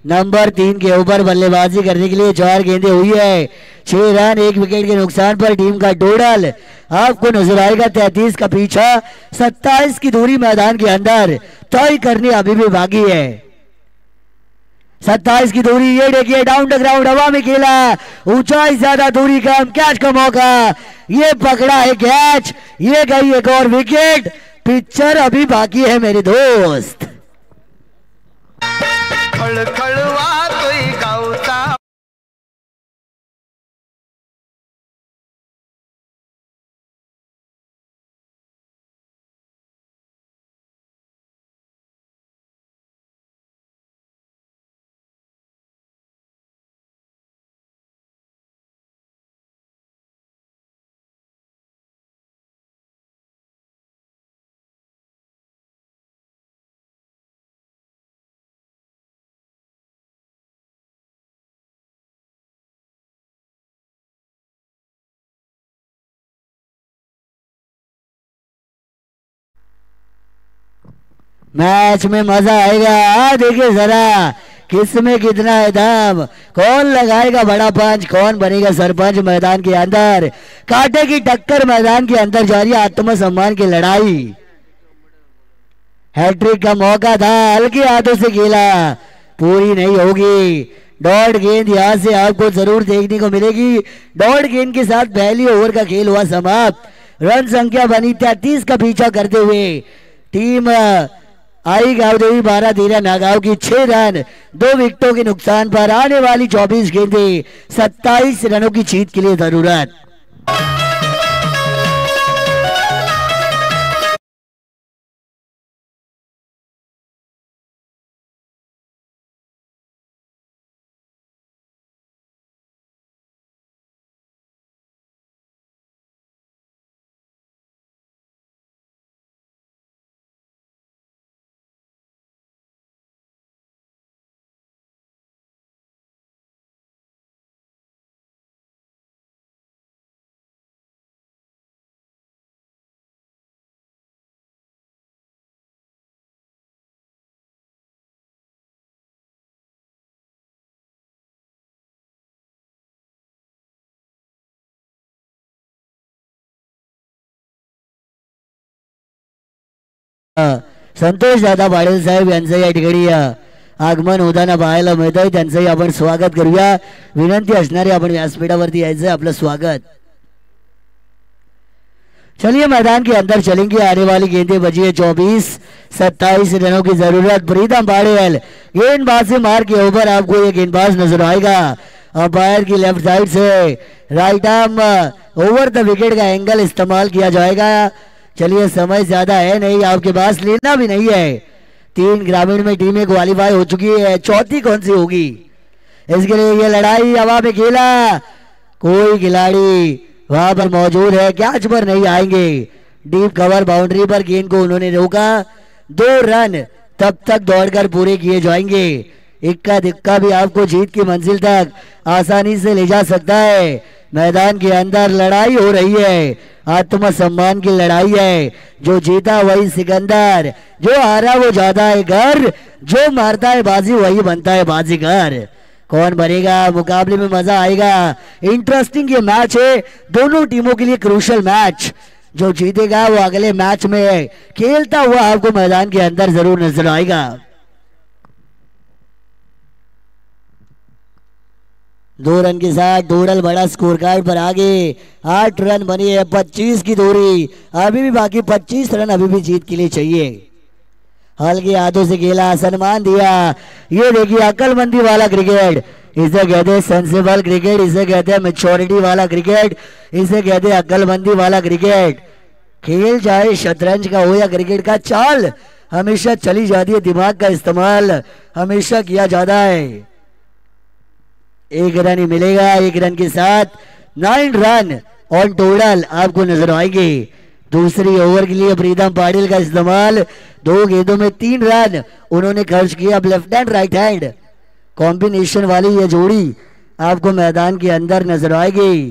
नंबर 3 के ऊपर बल्लेबाजी करने के लिए 4 गेंदें हुई है. 6 रन 1 विकेट के नुकसान पर टीम का टोटल आपको नजर आएगा 33 का पीछा. 27 की दूरी मैदान के अंदर तय करनी अभी भी बाकी है. 27 की दूरी. ये देखिए डाउन द ग्राउंड हवा में खेला, ऊंचाई ज्यादा दूरी कम, कैच का मौका. ये पकड़ा है कैच, ये गई एक और विकेट. पिक्चर अभी बाकी है मेरे दोस्त. खळखळवा तोय गावचा मैच में मजा आएगा. देखिए जरा किसमें कितना है दम, कौन लगाएगा बड़ा पंच, कौन बनेगा सरपंच. मैदान के अंदर कांटे की टक्कर मैदान के अंदर जारी, आत्मसम्मान की लड़ाई. हैट्रिक का मौका था, हल्के हाथों से खेला, पूरी नहीं होगी. डॉट गेंद यहां से आपको जरूर देखने को मिलेगी. डॉट गेंद के साथ पहली ओवर का खेल हुआ समाप्त. रन संख्या बनी 33 का पीछा करते हुए टीम आई गावदेवी 12-13 नागांव की 6 रन 2 विकेटों के नुकसान पर आने वाली 24 गेंदें 27 रनों की जीत के लिए जरूरत। संतोष दादा पाटील साहेब यांचं या ठिकाणी आगमन होताना पाहायला मिळत आहे, त्यांचंही आपण स्वागत करूया। विनंती असणारे आपण व्यासपीठावरती यायचं, आपलं स्वागत। चलिए मैदान के अंदर चलेंगे, आने वाली गेंदें बजी है 24-27 रनों की जरूरत। प्रीतम पाड़ेल गेंदबाज से मार के ऊपर आपको ये गेंदबाज नजर आएगा, अंपायर की लेफ्ट साइड से right arm over the wicket का एंगल इस्तेमाल किया जाएगा। चलिए समय ज्यादा है नहीं, आपके पास लेना भी नहीं है। 3 ग्रामीण में टीमें क्वालिफाई हो चुकी है, चौथी कौन सी होगी इसके लिए ये लड़ाई। हवा में खेला, कोई खिलाड़ी वहां पर मौजूद है, कैच पर नहीं आएंगे। डीप कवर बाउंड्री पर गेंद को उन्होंने रोका, 2 रन तब तक दौड़कर पूरे किए जाएंगे। इक्का दिक्का भी आपको जीत की मंजिल तक आसानी से ले जा सकता है। मैदान के अंदर लड़ाई हो रही है, आत्मसम्मान की लड़ाई है। जो जीता वही सिकंदर, जो हारा वो जाता है घर, जो मारता है बाजी वही बनता है बाजीगर। कौन बनेगा, मुकाबले में मजा आएगा। इंटरेस्टिंग ये मैच है, दोनों टीमों के लिए क्रूशल मैच। जो जीतेगा वो अगले मैच में खेलता हुआ आपको मैदान के अंदर जरूर नजर आएगा। 2 रन के साथ टोटल बड़ा स्कोर कार्ड पर आगे 8 रन बनी है, 25 की दूरी अभी भी बाकी, 25 रन अभी भी जीत के लिए चाहिए। हल्के हाथों से खेला, सम्मान दिया। ये देखिए अक्लमंदी वाला क्रिकेट, इसे कहते हैं सेंसिबल क्रिकेट, इसे कहते हैं मैच्योरिटी वाला क्रिकेट, इसे कहते हैं अक्लमंदी वाला क्रिकेट। खेल चाहे शतरंज का हो या क्रिकेट का, चाल हमेशा चली जाती है, दिमाग का इस्तेमाल हमेशा किया जाता है। 1 रन ही मिलेगा, 1 रन के साथ 9 रन ऑन टोटल आपको नजर आएंगे। दूसरी ओवर के लिए प्रीतम पाटिल का इस्तेमाल, 2 गेंदों में 3 रन उन्होंने खर्च किया। अब left hand right hand combination वाली ये जोड़ी आपको मैदान के अंदर नजर आएगी।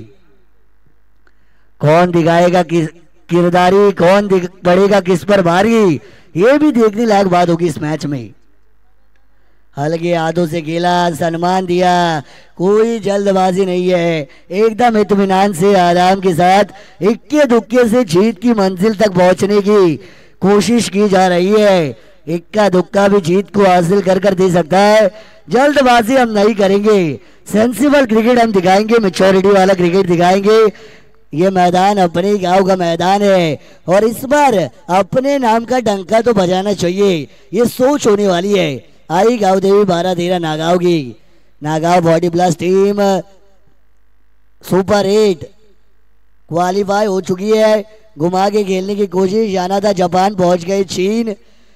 कौन दिखाएगा किरदारी, कौन पड़ेगा किस पर भारी, ये भी देखने लायक बात होगी इस मैच में। हल्के हाथों से खेला, सम्मान दिया, कोई जल्दबाजी नहीं है, एकदम इत्मीनान से आराम के साथ इक्के दुक्के से जीत की मंजिल तक पहुंचने की कोशिश की जा रही है। इक्का दुक्का भी जीत को हासिल कर दे सकता है। जल्दबाजी हम नहीं करेंगे, सेंसिबल क्रिकेट हम दिखाएंगे, मैच्योरिटी वाला क्रिकेट दिखाएंगे। ये मैदान अपने गांव का मैदान है और इस बार अपने नाम का डंका तो बजाना चाहिए, ये सोच होने वाली है। आई गांव देवी 12-13 नागांव की, Nagaon body plus team super 8 qualify हो चुकी है। घुमा के खेलने की कोशिश, जाना था जापान, पहुंच गए चीन।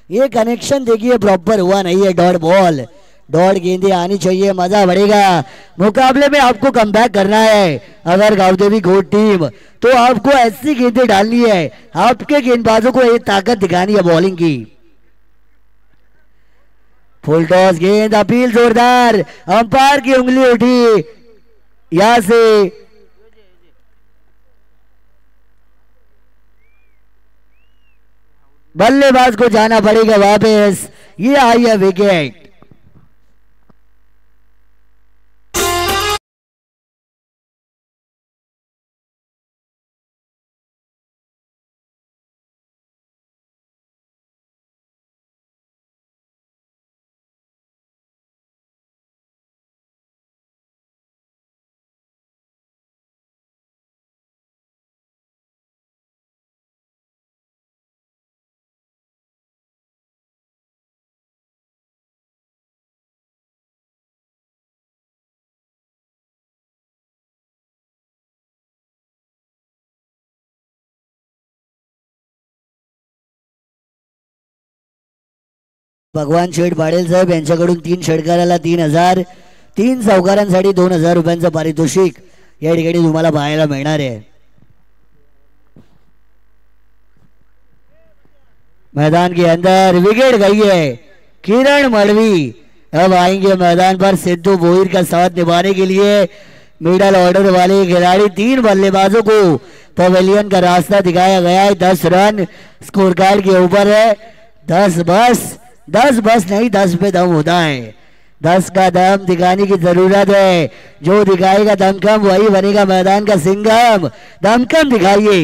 ये कनेक्शन देखिए प्रॉपर हुआ नहीं है। डॉट बॉल, डॉट गेंदें आनी चाहिए, मजा बढ़ेगा। मुकाबले में आपको कमबैक करना है अगर गांवदेवी गोट टीम, तो आपको ऐसी गेंदें डालनी है, आपके गेंदबाजों को ये ताकत दिखानी है बॉलिंग की। फुल टॉस गेंद, अपील जोरदार, अंपायर की उंगली उठी, यहां से बल्लेबाज को जाना पड़ेगा वापस। ये आई है विकेट। भगवान शेठ पाटील साहेब यांच्याकडून 3 षटकाराला 3000, 3 सावकारांसाठी 2000 रुपयांचं पारितोषिक या ठिकाणी तुम्हाला पाहायला मिळणार है। मैदान के अंदर विकेट गई है किरण मड़वी। अब आएंगे मैदान पर सिद्धू बोहिर का साथ निभाने के लिए। मिडल ऑर्डर वाले खिलाड़ी 3 बल्लेबाजों को पवेलियन का रास्ता दिखाया गया है। 10 रन स्कोर कार्ड के ऊपर है। 10 बस नहीं, 10 पे दम होता है। 10 का दम दिखाने की जरूरत है। जो दिखाएगा दमकम वही बनेगा मैदान का सिंघम। दमकम दिखाइए।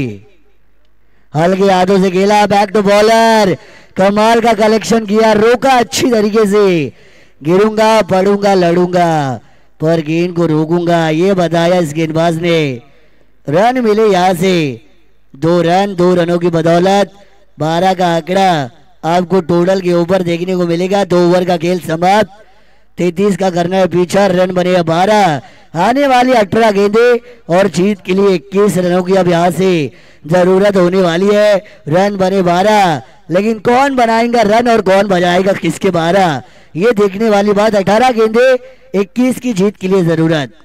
हल्के हाथों से खेला, बैक टू बॉलर, कमाल का कलेक्शन किया, रोका अच्छी तरीके से। गिरूंगा, पड़ूंगा, लड़ूंगा, पर गेंद को रोकूंगा, ये बताया इस गेंदबाज ने। रन मिले यहां से 2 रन, 2 रनों की बदौलत 12 का आंकड़ा आपको टोटल के ऊपर देखने को मिलेगा। 2 ओवर का खेल समाप्त। 33 का करना है पीछा, रन बने 12। आने वाली 18 गेंदे और जीत के लिए 21 रनों की अब यहाँ से जरूरत होने वाली है। रन बने 12, लेकिन कौन बनाएगा रन और कौन बजाएगा किसके 12, ये देखने वाली बात। 18 गेंदे 21 की जीत के लिए जरूरत।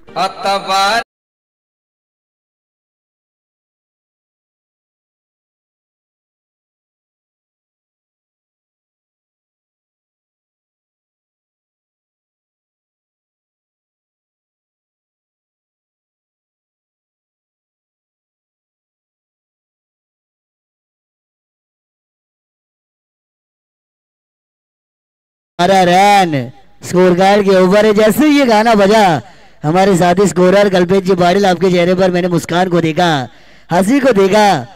रन स्कोर कार्ड के ऊपर है। जैसे ये गाना बजा, हमारे साथी स्कोरर कल्पेश जी पाटिल, आपके चेहरे पर मैंने मुस्कान को देखा, हंसी को देखा।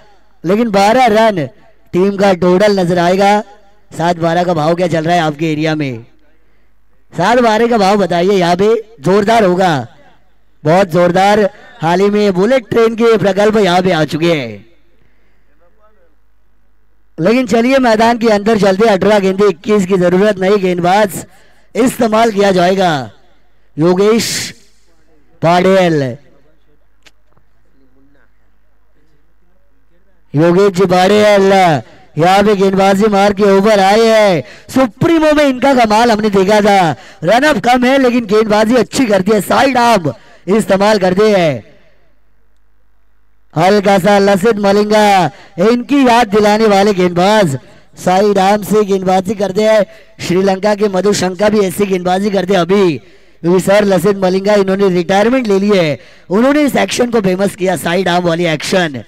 लेकिन 12 रन टीम का टोटल नजर आएगा। 7-12 का भाव क्या चल रहा है आपके एरिया में? 7-12 का भाव बताइए। यहाँ पे जोरदार होगा, बहुत जोरदार। हाल ही में बुलेट ट्रेन के प्रकल्प यहाँ पे आ चुके हैं। लेकिन चलिए मैदान के अंदर चलते। 18 गेंदे 21 की जरूरत नहीं, गेंदबाज इस्तेमाल किया जाएगा। योगेश पाटिल, योगेश जी पाटिल यहाँ पे गेंदबाजी मार के ऊपर आए हैं। सुप्रीमो में इनका कमाल हमने देखा था। रनअप कम है लेकिन गेंदबाजी अच्छी करती है, साइड आर्म इस्तेमाल करते हैं। हल्का सा लसित मलिंगा, इनकी याद दिलाने वाले गेंदबाज, साइड आर्म से गेंदबाजी करते हैं। श्रीलंका के मधुशंका भी ऐसी गेंदबाजी करते हैं अभी, क्योंकि सर लसित मलिंगा इन्होंने रिटायरमेंट ले ली है। उन्होंने इस एक्शन को फेमस किया, साइड आर्म वाली एक्शन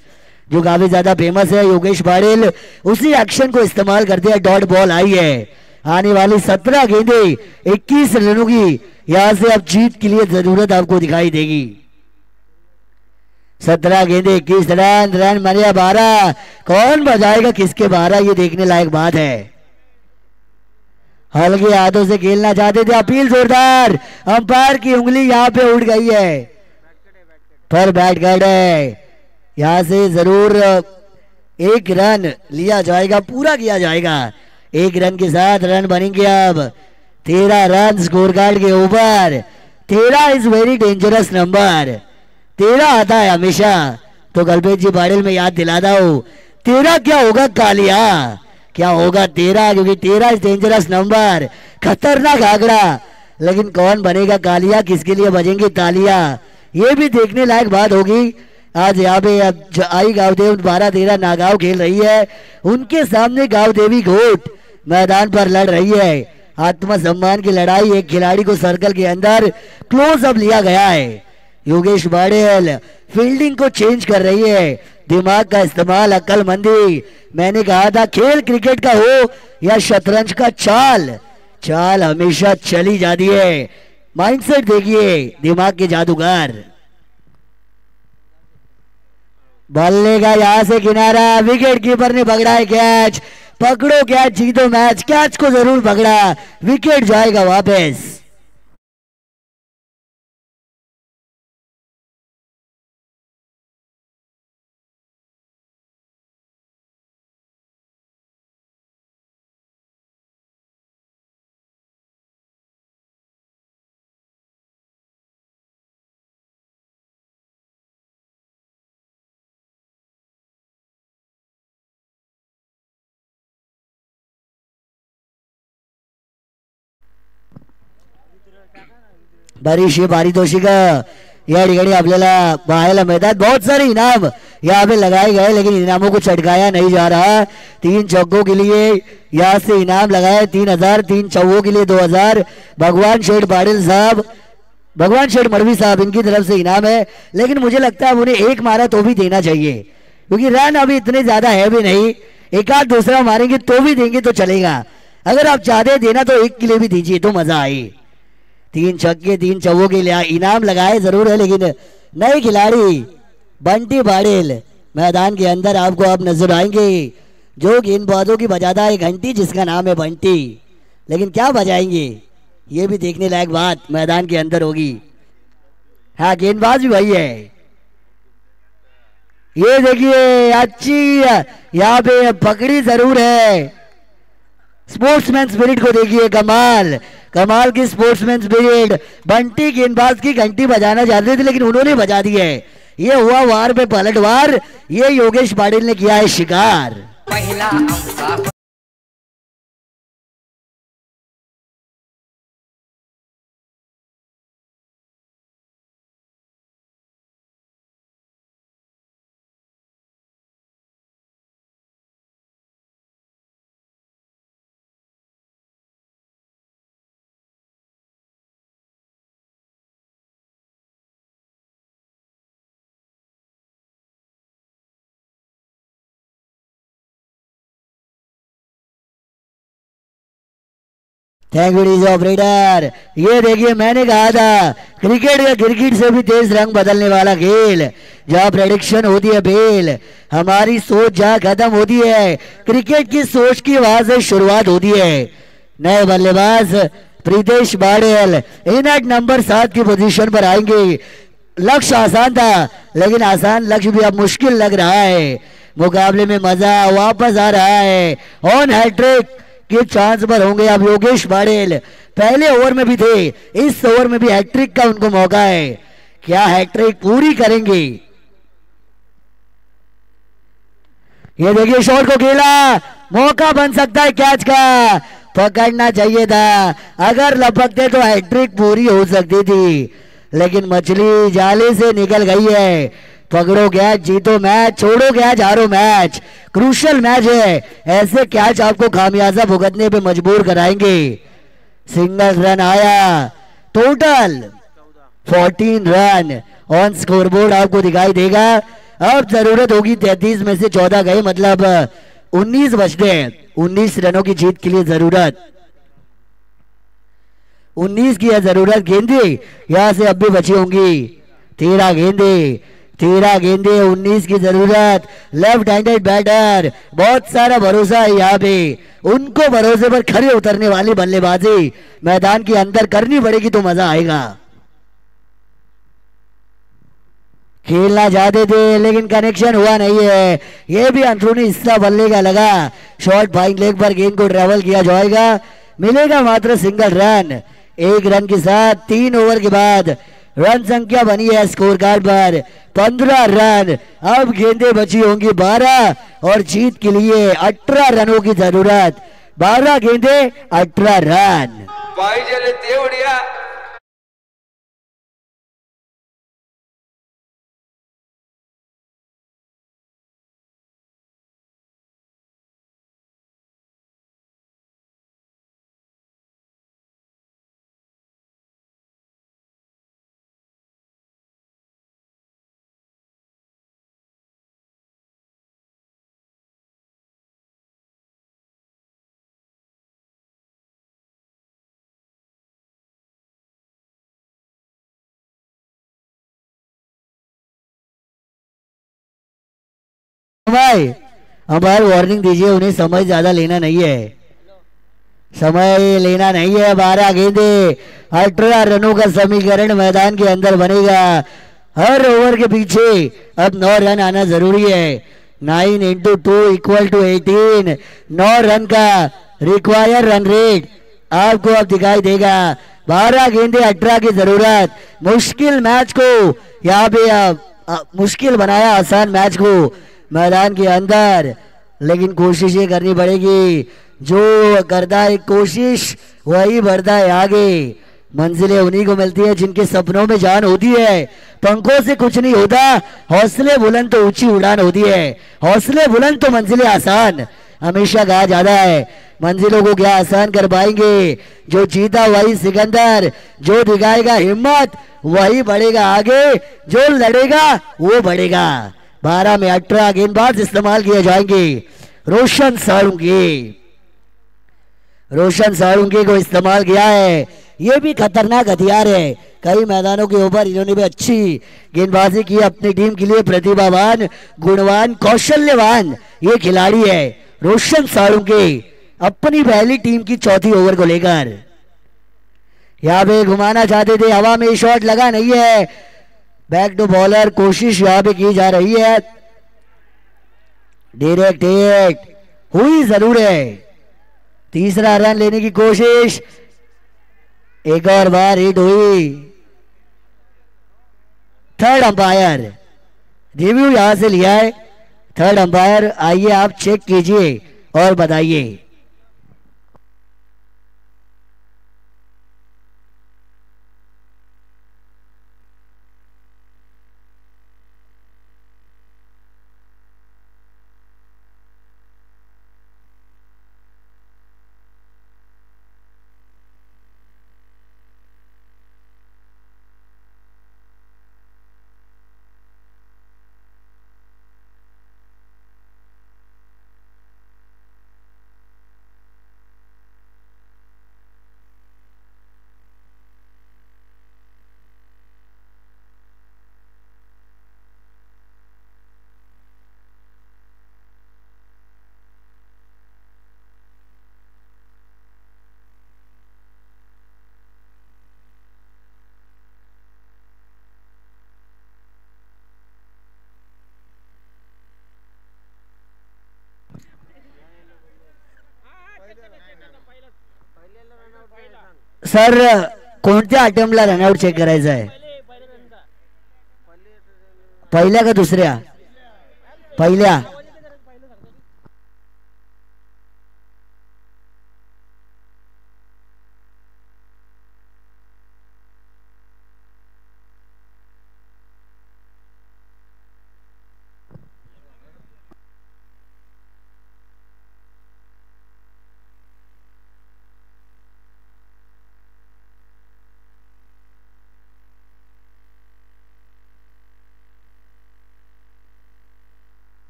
जो काफी ज्यादा फेमस है। योगेश पाटिल उसी एक्शन को इस्तेमाल करते हैं। डॉट बॉल आई है। आने वाली 17 गेंदे 21 रनों की यहां से अब जीत के लिए जरूरत आपको दिखाई देगी। 17 गेंदे 21 रन, रन बने 12। कौन बजाएगा किसके 12, ये देखने लायक बात है। हल्के हाथों से खेलना चाहते थे, अपील जोरदार। अंपायर की उंगली यहां पे उड़ गई है, पर बैट गड है। यहां से जरूर 1 रन लिया जाएगा, पूरा किया जाएगा। 1 रन के साथ रन बनेंगे अब 13 रन स्कोर कार्ड के ऊपर। 13 इज वेरी डेंजरस नंबर। 13 आता है हमेशा, तो कल्पेश जी पाटिल में याद दिलाता हूं। 13 क्या होगा कालिया, क्या होगा 13, क्योंकि 13 इज डेंजरस नंबर, खतरनाक आंकड़ा। लेकिन कौन बनेगा कालिया, किसके लिए बजेंगे तालियां, ये भी देखने लायक बात होगी। आज यहाँ पे अब आई गांवदेव 12-13 नागांव खेल रही है, उनके सामने गांवदेवी घोट मैदान पर लड़ रही है। आत्मसम्मान की लड़ाई, एक खिलाड़ी को सर्कल के अंदर क्लोज अप लिया गया है। योगेश पाटिल फील्डिंग को चेंज कर रही है, दिमाग का इस्तेमाल, अक्लमंदी। मैंने कहा था खेल क्रिकेट का हो या शतरंज का, चाल चाल हमेशा चली जाती है। माइंडसेट देखिए, दिमाग के जादूगर। बल्ले का यहां से किनारा, विकेट कीपर ने पकड़ा है कैच। पकड़ो कैच, जीतो मैच। कैच को जरूर पकड़ा, विकेट जाएगा वापस। बरीचशी पारितोषिक या ठिकाणी आपल्याला पाहायला मिळतात. बहुत सारे इनाम यहाँ पे लगाए गए लेकिन इनामों को चटकाया नहीं जा रहा. 3 चौकों के लिए यहाँ से इनाम लगाए 3000, 3 चौकों के लिए 2000. भगवान शेठ पाटिल साहब, भगवान शेठ मरवी साहब, इनकी तरफ से इनाम है. लेकिन मुझे लगता है उन्हें एक मारा तो भी देना चाहिए क्योंकि रन अभी इतने ज्यादा है भी नहीं. एक आध दूसरा मारेंगे तो भी देंगे तो चलेगा. अगर आप चाहते देना तो एक के लिए भी दीजिए तो मजा आए. 3 छक्के 3 चौकों के लिए इनाम लगाए जरूर है लेकिन नए खिलाड़ी बंटी पाटिल मैदान के अंदर आपको आप नजर आएंगे जो गेंदबाजों की बजाता है घंटी जिसका नाम है बंटी. लेकिन क्या बजाएंगे ये भी देखने लायक बात मैदान के अंदर होगी. हाँ गेंदबाज भी वही है. ये देखिए अच्छी यहाँ पे पकड़ी जरूर है. स्पोर्ट्समैन स्पिरिट को देखिए, कमाल कमाल की स्पोर्ट्समैन स्पिरिट. बंटी गेंदबाज की घंटी बजाना चाहते थे लेकिन उन्होंने बजा दी है. ये हुआ वार पे पलटवार. ये योगेश पाटिल ने किया है शिकार. पहला अंक थैंक यू ऑपरेटर. ये देखिए मैंने कहा था क्रिकेट या क्रिकेट से भी तेज रंग बदलने वाला खेल. जहाँ प्रेडिक्शन होती है फेल, हमारी सोच जहाँ खत्म होती है क्रिकेट की सोच की वहां से शुरुआत होती है. नए बल्लेबाज प्रीतेश पाटिल इनट नंबर 7 की पोजीशन पर आएंगे. लक्ष्य आसान था लेकिन आसान लक्ष्य भी अब मुश्किल लग रहा है. मुकाबले में मजा वापस आ रहा है. ऑन हैट्रिक के चांस पर होंगे अब योगेश पाटिल. पहले ओवर में भी थे, इस ओवर में भी हैट्रिक का उनको मौका है. क्या हैट्रिक पूरी करेंगे? ये देखिए शॉट को खेला, मौका बन सकता है कैच का. पकड़ना चाहिए था, अगर लपकते तो हैट्रिक पूरी हो सकती थी लेकिन मछली जाले से निकल गई है. पकड़ो कैच जीतो मैच, छोड़ो कैच हारो मैच. क्रूशियल मैच है, ऐसे कैच आपको खामियाजा भुगतने पे मजबूर कराएंगे. सिंगल रन आया, टोटल 14 रन ऑन स्कोरबोर्ड आपको दिखाई देगा. अब जरूरत होगी 33 में से 14 गए, मतलब 19 बचते हैं. 19 रनों की जीत के लिए जरूरत 19 की है जरूरत. गेंदे यहां से अब भी बची होंगी. 13 गेंदे 19 की जरूरत. लेफ्ट हैंडेड बैटर, बहुत सारा भरोसा है यहाँ पे. उनको भरोसे पर खड़े उतरने वाली बल्लेबाजी मैदान के अंदर करनी पड़ेगी तो मजा आएगा. खेलना चाहते थे लेकिन कनेक्शन हुआ नहीं है. ये भी अंदरूनी हिस्सा बल्ले का लगा. शॉर्ट फाइन लेग पर गेंद को ट्रेवल किया जाएगा. मिलेगा मात्र सिंगल रन. 1 रन के साथ 3 ओवर के बाद रन संख्या बनी है स्कोर कार्ड पर 15 रन. अब गेंदें बची होंगी 12 और जीत के लिए 18 रनों की जरूरत. 12 गेंदें 18 रन. भाई हमारी वार्निंग दीजिए, उन्हें समय ज्यादा लेना नहीं है. समय लेना नहीं है. 12 गेंदे 18 रनों का समीकरण मैदान के अंदर बनेगा. हर ओवर के पीछे अब 9 रन आना जरूरी है. 9 into 2 = 18. 9 रन का रिक्वायर रन रेट आपको अब दिखाई देगा. 12 गेंदे 18 की जरूरत. मुश्किल मैच को यहाँ पे मुश्किल बनाया आसान मैच को मैदान के अंदर. लेकिन कोशिश ये करनी पड़ेगी, जो करता है कोशिश वही बढ़ता है आगे. मंजिलें उन्हीं को मिलती है जिनके सपनों में जान होती है। पंखों से कुछ नहीं होता, हौसले बुलंद तो ऊंची उड़ान होती है। हौसले बुलंद तो मंजिलें आसान, हमेशा कहा जाता है। मंजिलों को क्या आसान कर पाएंगे, जो जीता वही सिकंदर, जो दिखाएगा हिम्मत वही बढ़ेगा आगे, जो लड़ेगा वो बढ़ेगा। 12 में 18 गेंदबाज इस्तेमाल किए जाएंगे। रोशन साळुंके को इस्तेमाल किया है। ये भी खतरनाक हथियार है, कई मैदानों के ऊपर इन्होंने भी अच्छी गेंदबाजी की अपनी टीम के लिए। प्रतिभावान, गुणवान, कौशल्यवान ये खिलाड़ी है रोशन साळुंके, अपनी पहली टीम की चौथी ओवर को लेकर यहाँ पे घुमाना चाहते थे, हवा में शॉट लगा नहीं है। बैक टू बॉलर कोशिश यहाँ पे की जा रही है, डायरेक्ट हिट हुई जरूर है। तीसरा रन लेने की कोशिश, एक और बार हिट हुई। थर्ड अंपायर रिव्यू यहां से लिया है। थर्ड अंपायर आइए आप चेक कीजिए और बताइए। सर कोणत्या अटेम्प्टला रनआउट चेक करायचा आहे? पहिल्या का दुसऱ्या? पहिल्या.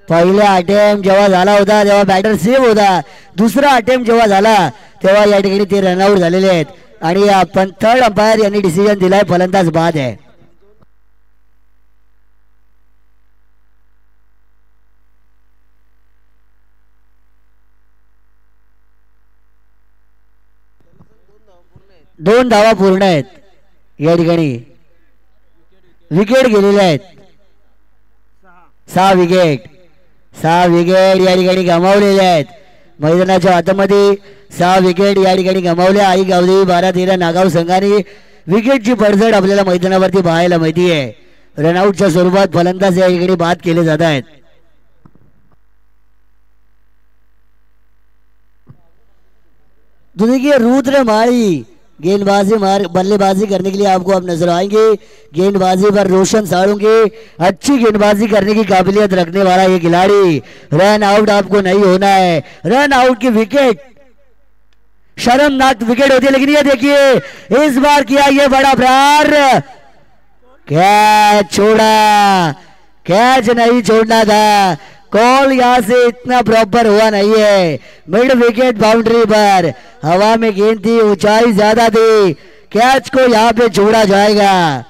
पहिला अटेम्प्ट जेव्हा झाला होता तेव्हा बॅटर सेव्ह होता, दुसरा अटेम्प्ट जेव्हा झाला तेव्हा या ठिकाणी ते रनआउट झालेले आहेत आणि आपण थर्ड अंपायर यांनी डिसिजन दिलाय फलंदाज बाद आहे. दोन धावा पूर्ण आहेत या ठिकाणी, विकेट गेलेले आहेत. 6 विकेट या ठिकाणी गमावलेले आहेत मैदानाच्या आतमध्ये. 6 विकेट या ठिकाणी गमावल्या. आई गावदेवी 12-13 नागाव संघाने विकेटची पडझड आपल्याला मैदानावरती पाहायला मिळती आहे. रनआउटच्या स्वरूपात फलंदाज या ठिकाणी बाद केले जात आहेत. देखिए रुद्र माली बल्लेबाजी करने के लिए आपको आप नजर आएंगे. गेंदबाजी पर रोशन साळुंके अच्छी गेंदबाजी करने की काबिलियत रखने वाला ये खिलाड़ी. रन आउट आपको नहीं होना है. रन आउट की विकेट शर्मनाक विकेट होती है, लेकिन ये देखिए इस बार किया ये बड़ा प्रहार. कैच छोड़ा, कैच नहीं छोड़ना था. कॉल यहां से इतना प्रॉपर हुआ नहीं है. मिड विकेट बाउंड्री पर हवा में गेंद थी, ऊंचाई ज्यादा थी. कैच को यहां पे छोड़ा जाएगा.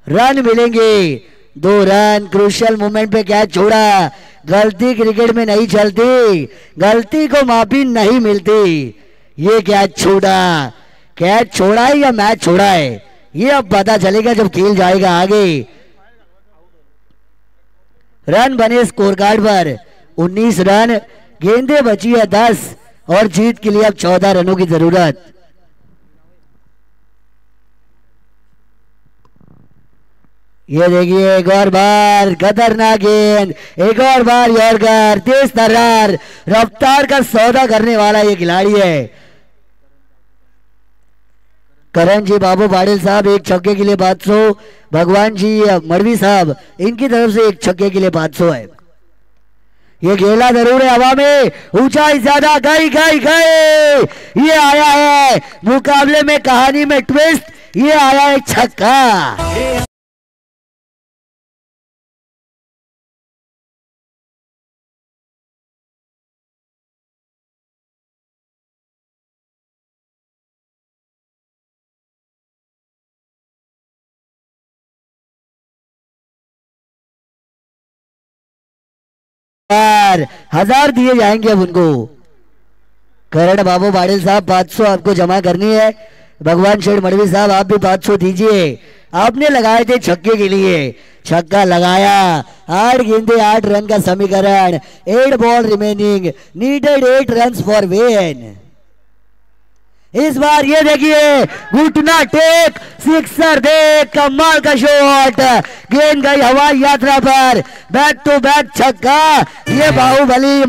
रन मिलेंगे 2 रन. क्रूशियल मोमेंट पे कैच छोड़ा. गलती क्रिकेट में नहीं चलती, गलती को माफी नहीं मिलती. ये कैच छोड़ा, कैच छोड़ा है या मैच छोड़ा है ये अब पता चलेगा जब खेल जाएगा आगे. रन बने स्कोर कार्ड पर 19 रन, गेंदे बची है 10 और जीत के लिए अब 14 रनों की जरूरत। ये देखिए एक और बार खतरनाक गेंद, एक और बार यॉर्कर, तेज तर्रार रफ्तार का सौदा करने वाला ये खिलाड़ी है। करण जी बाबू पाटिल साहब एक छक्के के लिए 500, भगवान जी मड़वी साहब इनकी तरफ से एक छक्के के लिए 500 है। ये खेला जरूर है हवा में, ऊंचाई ज्यादा, गई गई गई, ये आया है मुकाबले में, कहानी में ट्विस्ट, ये आया है छक्का। हजार दिए जाएंगे अब उनको। करण बाबू पाटिल साहब 500 आपको जमा करनी है। भगवान शेठ मड़वी साहब आप भी 500 दीजिए। आपने लगाए थे छक्के के लिए, छक्का लगाया। 8 गेंदे 8 रन का समीकरण, 8 ball remaining, needed 8 run for win. इस बार ये देखिए घुटना टेक, सिक्सर दे, कमाल का शॉट, गेंद गई हवाई यात्रा पर, बैक टू बैक छक्का। ये बाहुबली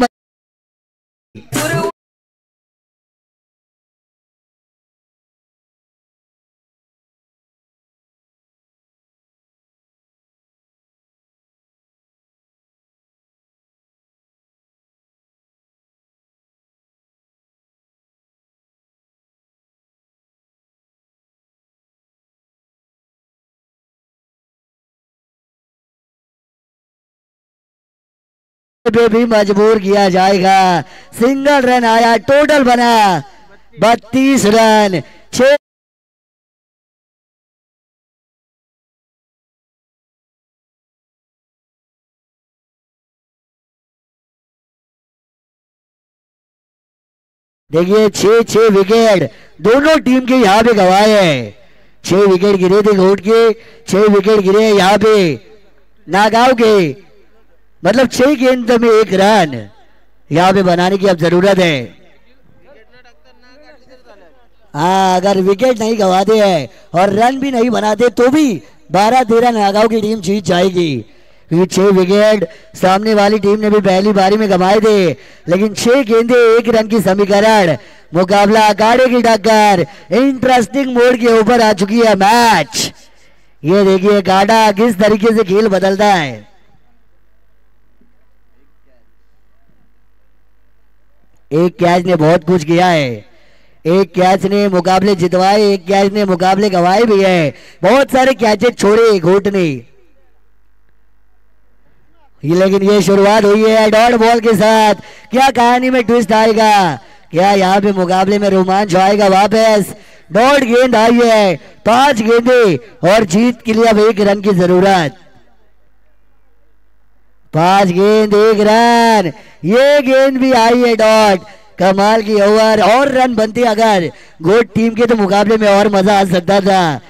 पे भी मजबूर किया जाएगा। सिंगल रन आया, टोटल बना 32 रन। 6 देखिए 6 विकेट दोनों टीम के यहाँ पे गवाए हैं। 6 विकेट गिरे थे घोट के, 6 विकेट गिरे यहाँ पे नागांव के, मतलब 6 गेंद में 1 रन यहाँ पे बनाने की अब जरूरत है। हाँ, अगर विकेट नहीं गवाते हैं और रन भी नहीं बनाते तो भी 12-13 नागांव की टीम जीत जाएगी। 6 विकेट सामने वाली टीम ने भी पहली बारी में गंवाए थे, लेकिन 6 गेंदे 1 रन की समीकरण, मुकाबला अखाड़े की टक्कर, इंटरेस्टिंग मोड के ऊपर आ चुकी है मैच। ये देखिए काटा किस तरीके से खेल बदलता है। एक कैच ने बहुत कुछ किया है, एक कैच ने मुकाबले जितवाए, एक कैच ने मुकाबले गंवाए भी है। बहुत सारे कैचेस छोड़े घोट ने, लेकिन ये शुरुआत हुई है डॉट बॉल के साथ। क्या कहानी में ट्विस्ट आएगा, क्या यहाँ पे मुकाबले में रोमांच आएगा वापस। डॉट गेंद आई है, 5 गेंदे और जीत के लिए अब 1 रन की जरूरत। 5 गेंद 1 रन, ये गेंद भी आई है डॉट, कमाल की ओवर। और रन बनते अगर गोट टीम के तो मुकाबले में और मजा आ सकता था,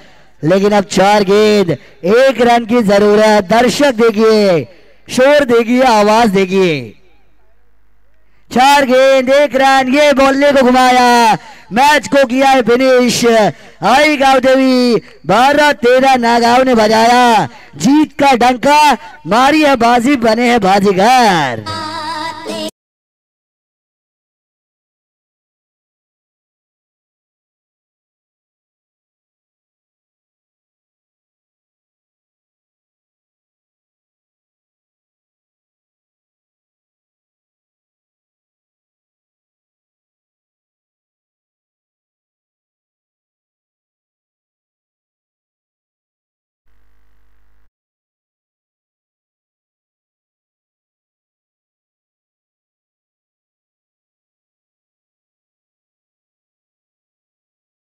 लेकिन अब 4 गेंद 1 रन की जरूरत। दर्शक देखिए, शोर देखिए, आवाज देखिए। 4 गेंद 1 रन, ये बॉलने को घुमाया, मैच को किया है फिनिश। आई गांव देवी 12-13 नागांव ने बजाया जीत का डंका, मारी है बाजी, बने हैं बाजीगर।